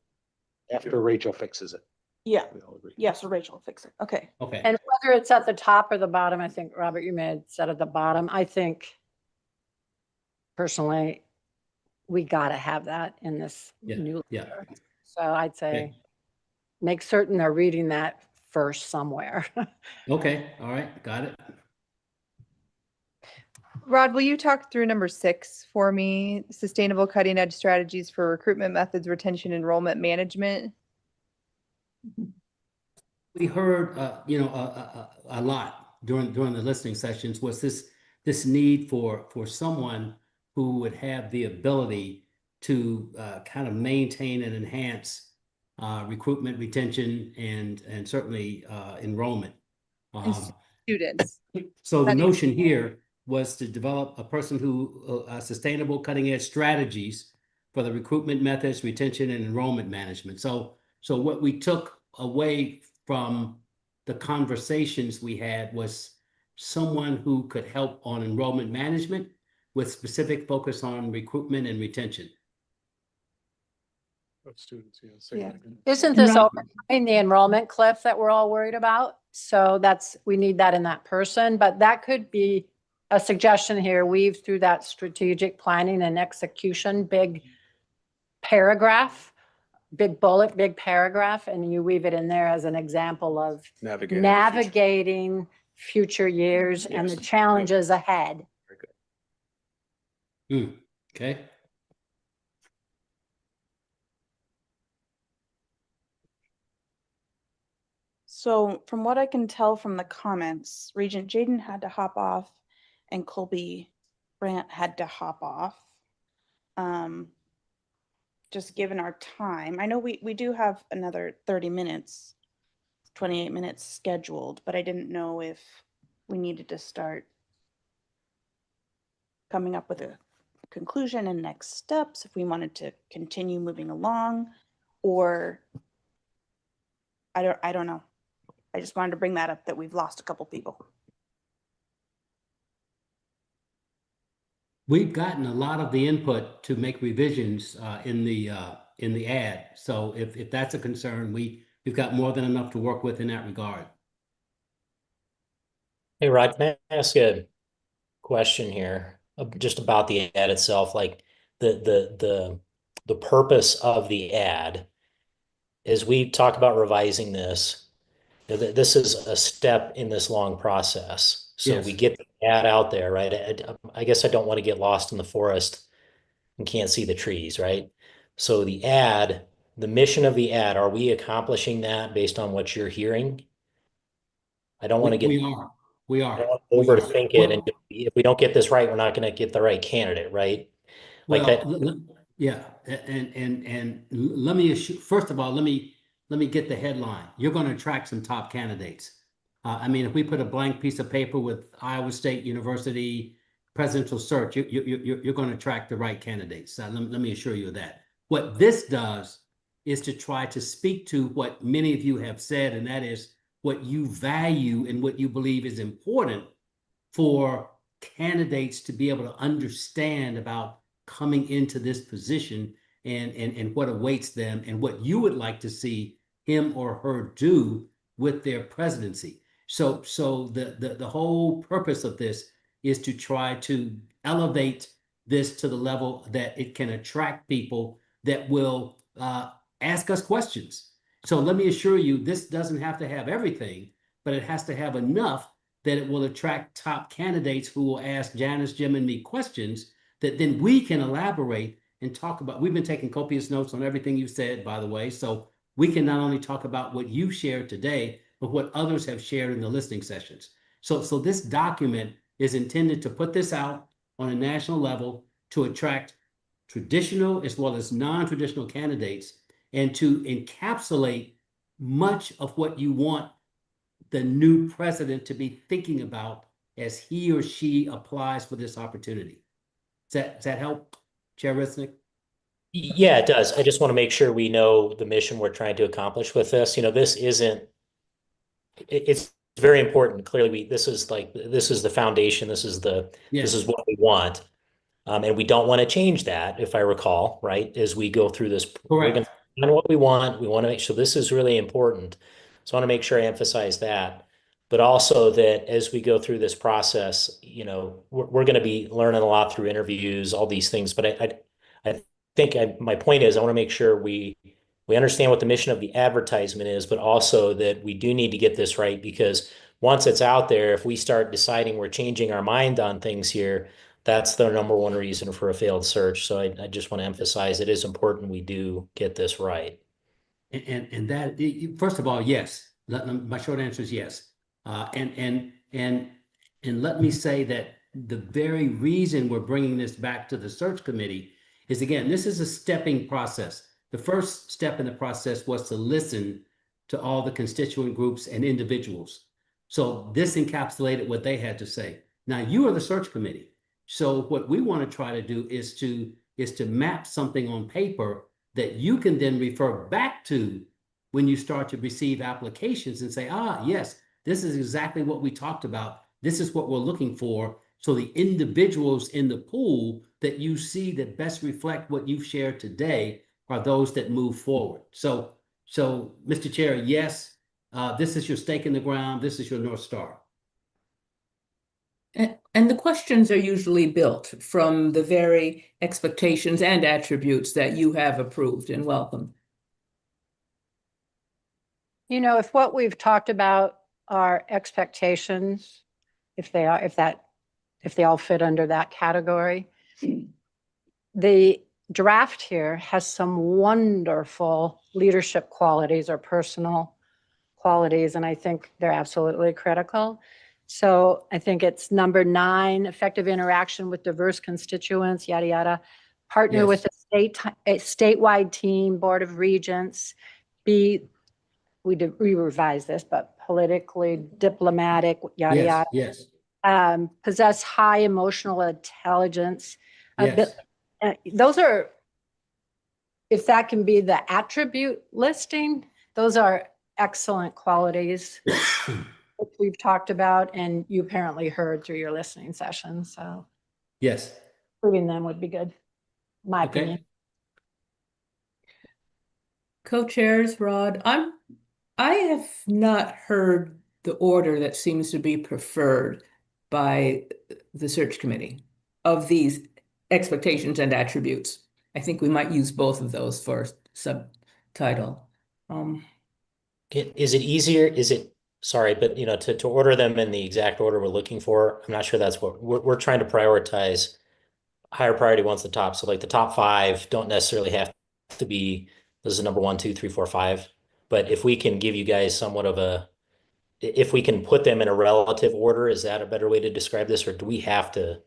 After Rachel fixes it.
Yeah,
We all agree.
yeah, so Rachel will fix it. Okay.
Okay.
And whether it's at the top or the bottom, I think, Robert, you may have said at the bottom, I think personally, we gotta have that in this
Yeah,
new.
yeah.
leader. So I'd say,
Okay.
make certain they're reading that first somewhere.
Okay, all right, got it.
Rod, will you talk through number 6 for me? Sustainable cutting edge strategies for recruitment methods, retention, enrollment management.
We heard, a lot during the listening sessions was this need for someone who would have the ability to kind of maintain and enhance recruitment, retention, and certainly enrollment.
And students.
So the
That is-
notion here was to develop a person who sustainable cutting edge strategies for the recruitment methods, retention, and enrollment management. So what we took away from the conversations we had was someone who could help on enrollment management with specific focus on recruitment and retention.
Of students, yeah. say
Yeah.
that again.
Isn't this
Right.
overcoming the enrollment cliff that we're all worried about? So we need that in that person, but that could be a suggestion here, weave through that strategic planning and execution, big paragraph, big bullet, big paragraph, and you weave it in there as an example of navigating future years and the
Yes.
challenges ahead.
Okay.
So from what I can tell from the comments, Regent Jaden had to hop off and Colby Brandt had to hop off. Just given our time, I know we do have another 30 minutes, 28 minutes scheduled, but I didn't know if we needed to start coming up with a conclusion and next steps, if we wanted to continue moving along, or I don't know. I just wanted to bring that up, that we've lost a couple people.
We've gotten a lot of the input to make revisions in the ad. So if that's a concern, we've got more than enough to work with in that regard.
Hey, Rod, can I ask a question here just about the ad itself? Like the purpose of the ad, as we talk about revising this, this is a step in this long process. So
Yes.
we get the ad out there, right? I guess I don't want to get lost in the forest and can't see the trees, right? So the ad, the mission of the ad, are we accomplishing that based on what you're hearing? I don't want to get
We are.
I don't want to overthink it, and if we don't get this right, we're not going to get the right candidate, right? Like
Well,
that.
yeah, and let me first of all, let me get the headline. You're going to attract some top candidates. I mean, if we put a blank piece of paper with Iowa State University presidential search, you're going to attract the right candidates. Let me assure you of that. What this does is to try to speak to what many of you have said, and that is what you value and what you believe is important for candidates to be able to understand about coming into this position and what awaits them and what you would like to see him or her do with their presidency. So the whole purpose of this is to try to elevate this to the level that it can attract people that will ask us questions. So let me assure you, this doesn't have to have everything, but it has to have enough that it will attract top candidates who will ask Janice, Jim, and me questions that then we can elaborate and talk about. We've been taking copious notes on everything you said, by the way, so we can not only talk about what you shared today, but what others have shared in the listening sessions. So this document is intended to put this out on a national level to attract traditional as well as non-traditional candidates and to encapsulate much of what you want the new president to be thinking about as he or she applies for this opportunity. Does that help, Chair Risnick?
Yeah, it does. I just want to make sure we know the mission we're trying to accomplish with this. This isn't, it's very important. Clearly, this is the foundation. This is what we want. And we don't want to change that, if I recall, right? As we go through this, we're going to find what we want. We want to make sure this is really important. So I want to make sure I emphasize that, but also that as we go through this process, we're going to be learning a lot through interviews, all these things. But I think my point is I want to make sure we understand what the mission of the advertisement is, but also that we do need to get this right, because once it's out there, if we start deciding we're changing our mind on things here, that's the number one reason for a failed search. So I just want to emphasize it is important we do get this right.
And that, first of all, yes. My short answer is yes. And let me say that the very reason we're bringing this back to the search committee is, again, this is a stepping process. The first step in the process was to listen to all the constituent groups and individuals. So this encapsulated what they had to say. Now you are the search committee. So what we want to try to do is to map something on paper that you can then refer back to when you start to receive applications and say, yes, this is exactly what we talked about. This is what we're looking for. So the individuals in the pool that you see that best reflect what you've shared today are those that move forward. So Mr. Chair, yes, this is your stake in the ground. This is your North Star.
And the questions are usually built from the very expectations and attributes that you have approved and welcomed.
You know, if what we've talked about are expectations, if they all fit under that category, the draft here has some wonderful leadership qualities or personal qualities, and I think they're absolutely critical. So I think it's number 9, effective interaction with diverse constituents, yada, yada. Partner with a statewide team, Board of Regents. We revised this, but politically diplomatic, yada, yada.
Yes.
Possess high emotional intelligence.
Yes.
Those are, if that can be the attribute listing, those are excellent qualities which we've talked about and you apparently heard through your listening session. So
Yes.
including them would be good, in my opinion.
Co-chairs, Rod, I have not heard the order that seems to be preferred by the search committee of these expectations and attributes. I think we might use both of those for subtitle.
Is it easier? Sorry, but to order them in the exact order we're looking for, I'm not sure that's what we're trying to prioritize. Higher priority one's the top. So like the top 5 don't necessarily have to be, this is number 1, 2, 3, 4, 5. But if we can give you guys somewhat of if we can put them in a relative order, is that a better way to describe this? Or do we have to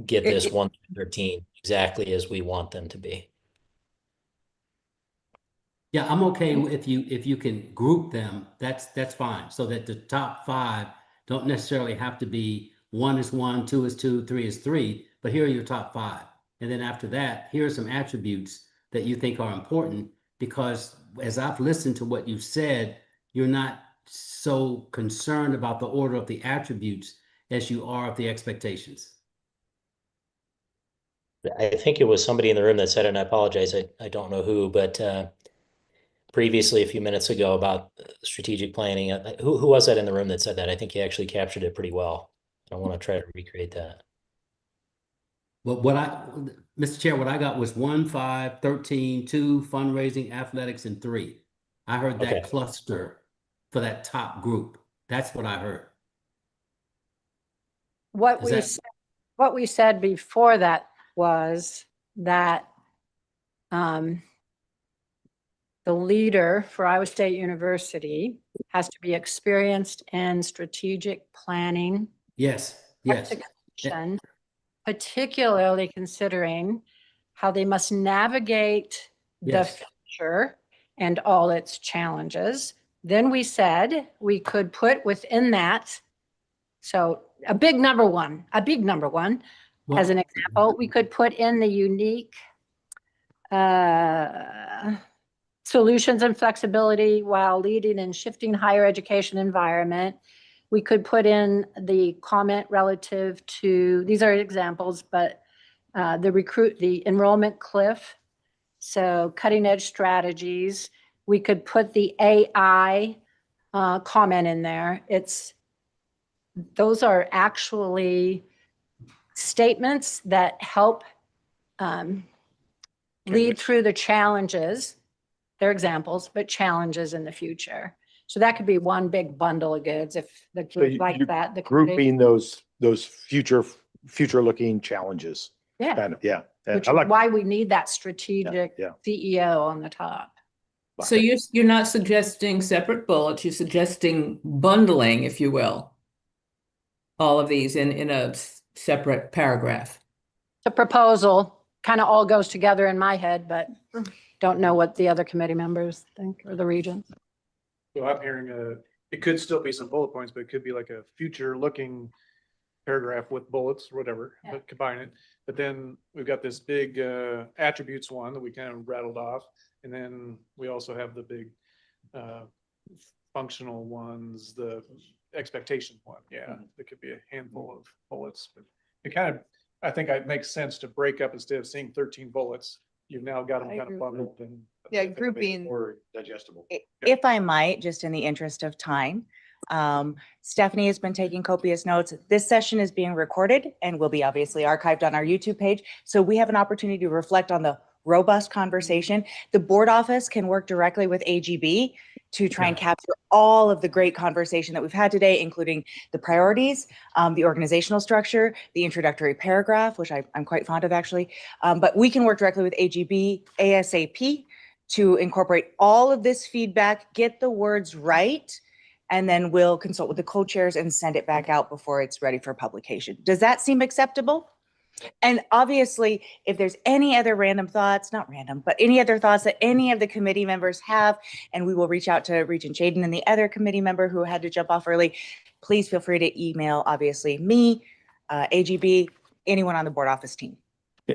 get this 1 through 13 exactly as we want them to be?
Yeah, I'm okay if you can group them, that's fine. So that the top 5 don't necessarily have to be 1 is 1, 2 is 2, 3 is 3, but here are your top 5. And then after that, here are some attributes that you think are important, because as I've listened to what you've said, you're not so concerned about the order of the attributes as you are of the expectations.
I think it was somebody in the room that said it, and I apologize, I don't know who, but previously a few minutes ago about strategic planning. Who was that in the room that said that? I think he actually captured it pretty well. I want to try to recreate that.
Well, Mr. Chair, what I got was 1, 5, 13, 2, fundraising, athletics, and 3. I heard that cluster for that top group. That's what I heard.
What we said before that was that the leader for Iowa State University has to be experienced in strategic planning.
Yes.
Execution, particularly considering how they must navigate the future and all its challenges. Then we said we could put within that, so a big number one, as an example, we could put in the unique solutions and flexibility while leading and shifting higher education environment. We could put in the comment relative to, these are examples, but the enrollment cliff. So cutting edge strategies. We could put the AI comment in there. Those are actually statements that help lead through the challenges. They're examples, but challenges in the future. So that could be one big bundle of goods if the
So
group like
you're
that. The committee-
grouping those future looking challenges.
Yeah.
Kind of, yeah. Yeah,
Which
I
is
like,
why we need that strategic
yeah.
CEO on the top.
So you're not suggesting separate bullets, you're suggesting bundling, if you will, all of these in a separate paragraph.
The proposal kind of all goes together in my head, but don't know what the other committee members think or the region.
So I'm hearing it could still be some bullet points, but it could be like a future looking paragraph with bullets or whatever,
Yeah.
but combine it. But then we've got this big attributes one that we kind of rattled off. And then we also have the big functional ones, the expectation one. Yeah, there could be a handful of bullets, but it kind of, I think it makes sense to break up instead of seeing 13 bullets. You've now got them
I
kind
agree.
of bundled and.
Yeah,
I think it makes it
grouping.
More digestible.
If I might, just in the interest of time, Stephanie has been taking copious notes. This session is being recorded and will be obviously archived on our YouTube page. So we have an opportunity to reflect on the robust conversation. The board office can work directly with AGB to try and capture all of the great conversation that we've had today, including the priorities, the organizational structure, the introductory paragraph, which I'm quite fond of actually. But we can work directly with AGB ASAP to incorporate all of this feedback, get the words right, and then we'll consult with the co-chairs and send it back out before it's ready for publication. Does that seem acceptable? And obviously, if there's any other random thoughts, not random, but any other thoughts that any of the committee members have, and we will reach out to Regent Shaden and the other committee member who had to jump off early, please feel free to email, obviously, me, AGB, anyone on the board office team.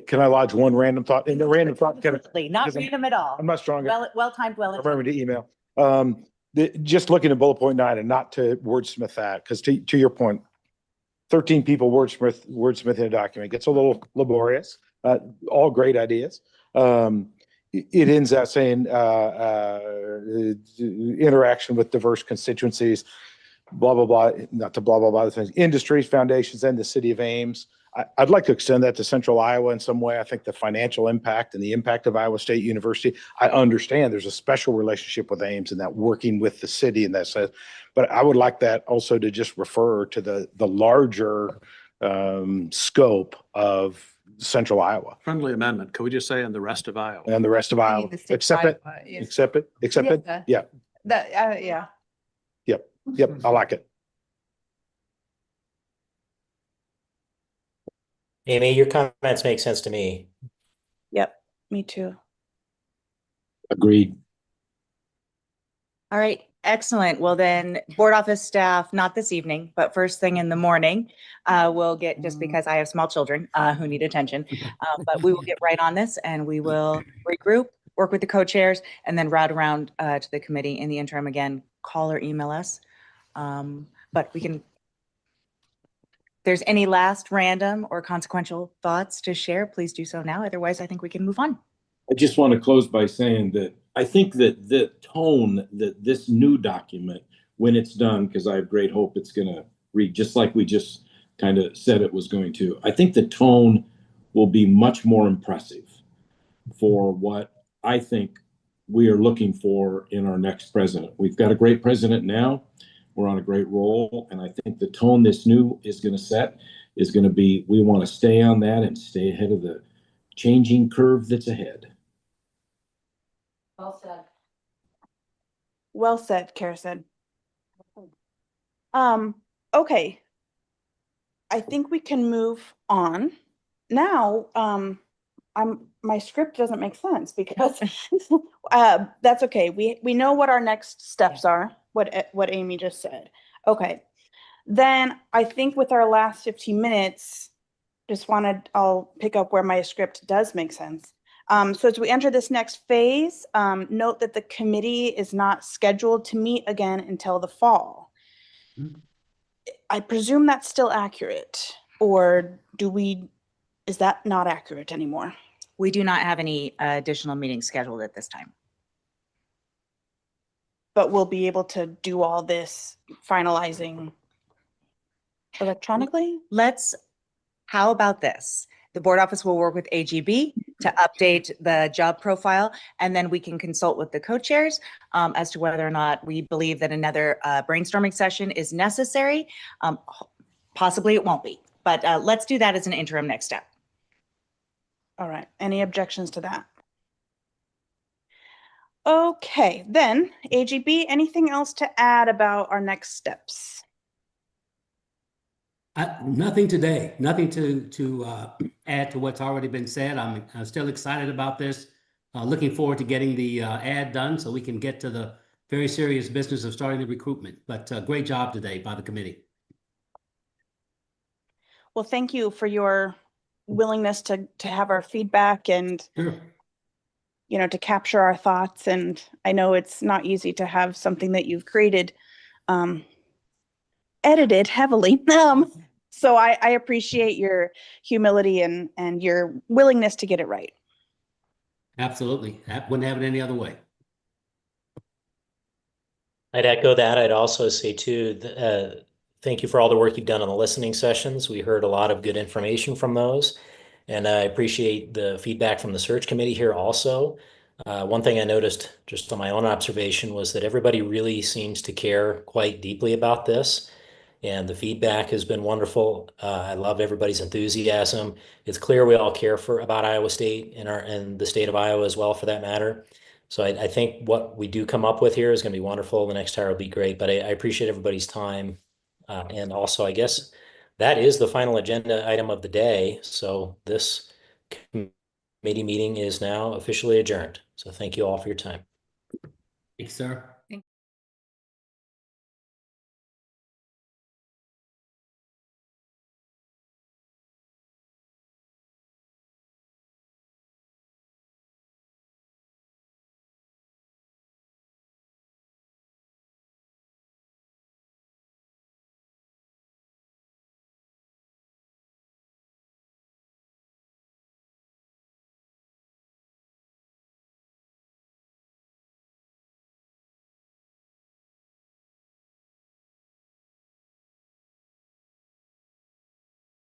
Can I lodge one random thought? And the random thought,
Not
because
random at all.
I'm not strong.
Well-timed,
Remember to email. Just looking at bullet point 9 and not to wordsmith that, because to your point, 13 people wordsmith in a document gets a little laborious. All great ideas. It ends out saying interaction with diverse constituencies, blah, blah, blah, not to blah, blah, blah, the things, industries, foundations, and the city of Ames. I'd like to extend that to Central Iowa in some way. I think the financial impact and the impact of Iowa State University, I understand there's a special relationship with Ames and that working with the city and that says, but I would like that also to just refer to the larger scope of Central Iowa
Friendly amendment. Could we just say in the rest of Iowa?
and the rest of Iowa.
the state
Accept it,
Iowa, yes.
accept it, accept it.
Yeah.
Yeah,
That, yeah.
yep, I like it.
Amy, your comments make sense to me.
Yep, me too.
Agreed.
All right, excellent. Well then, board office staff, not this evening, but first thing in the morning, we'll get, just because I have small children who need attention, but we will get right on this and we will regroup, work with the co-chairs, and then route around to the committee. In the interim, again, call or email us. But we can, if there's any last random or consequential thoughts to share, please do so now. Otherwise, I think we can move on.
I just want to close by saying that I think that the tone that this new document, when it's done, because I have great hope it's going to read just like we just kind of said it was going to, I think the tone will be much more impressive for what I think we are looking for in our next president. We've got a great president now. We're on a great roll. And I think the tone this new is going to set is going to be, we want to stay on that and stay ahead of the changing curve that's ahead.
Well said.
Well said, Kara. Okay. I think we can move on. Now, my script doesn't make sense because that's okay. We know what our next steps are, what Amy just said. Okay. Then I think with our last 15 minutes, I'll pick up where my script does make sense. So as we enter this next phase, note that the committee is not scheduled to meet again until the fall. I presume that's still accurate, or is that not accurate anymore?
We do not have any additional meetings scheduled at this time.
But we'll be able to do all this finalizing electronically?
How about this? The board office will work with AGB to update the job profile. And then we can consult with the co-chairs as to whether or not we believe that another brainstorming session is necessary. Possibly it won't be, but let's do that as an interim next step.
All right. Any objections to that? Okay, then AGB, anything else to add about our next steps?
Nothing today, nothing to add to what's already been said. I'm still excited about this. Looking forward to getting the ad done so we can get to the very serious business of starting the recruitment. But great job today by the committee.
Well, thank you for your willingness to have our feedback and
Sure.
you know, to capture our thoughts. And I know it's not easy to have something that you've created edited heavily. So I appreciate your humility and your willingness to get it right.
Absolutely. Wouldn't have it any other way.
I'd echo that. I'd also say too, thank you for all the work you've done on the listening sessions. We heard a lot of good information from those. And I appreciate the feedback from the search committee here also. One thing I noticed just on my own observation was that everybody really seems to care quite deeply about this. And the feedback has been wonderful. I love everybody's enthusiasm. It's clear we all care about Iowa State and the state of Iowa as well, for that matter. So I think what we do come up with here is going to be wonderful. The next hire will be great, but I appreciate everybody's time. And also, I guess that is the final agenda item of the day. So this committee meeting is now officially adjourned. So thank you all for your time.
Thanks, sir.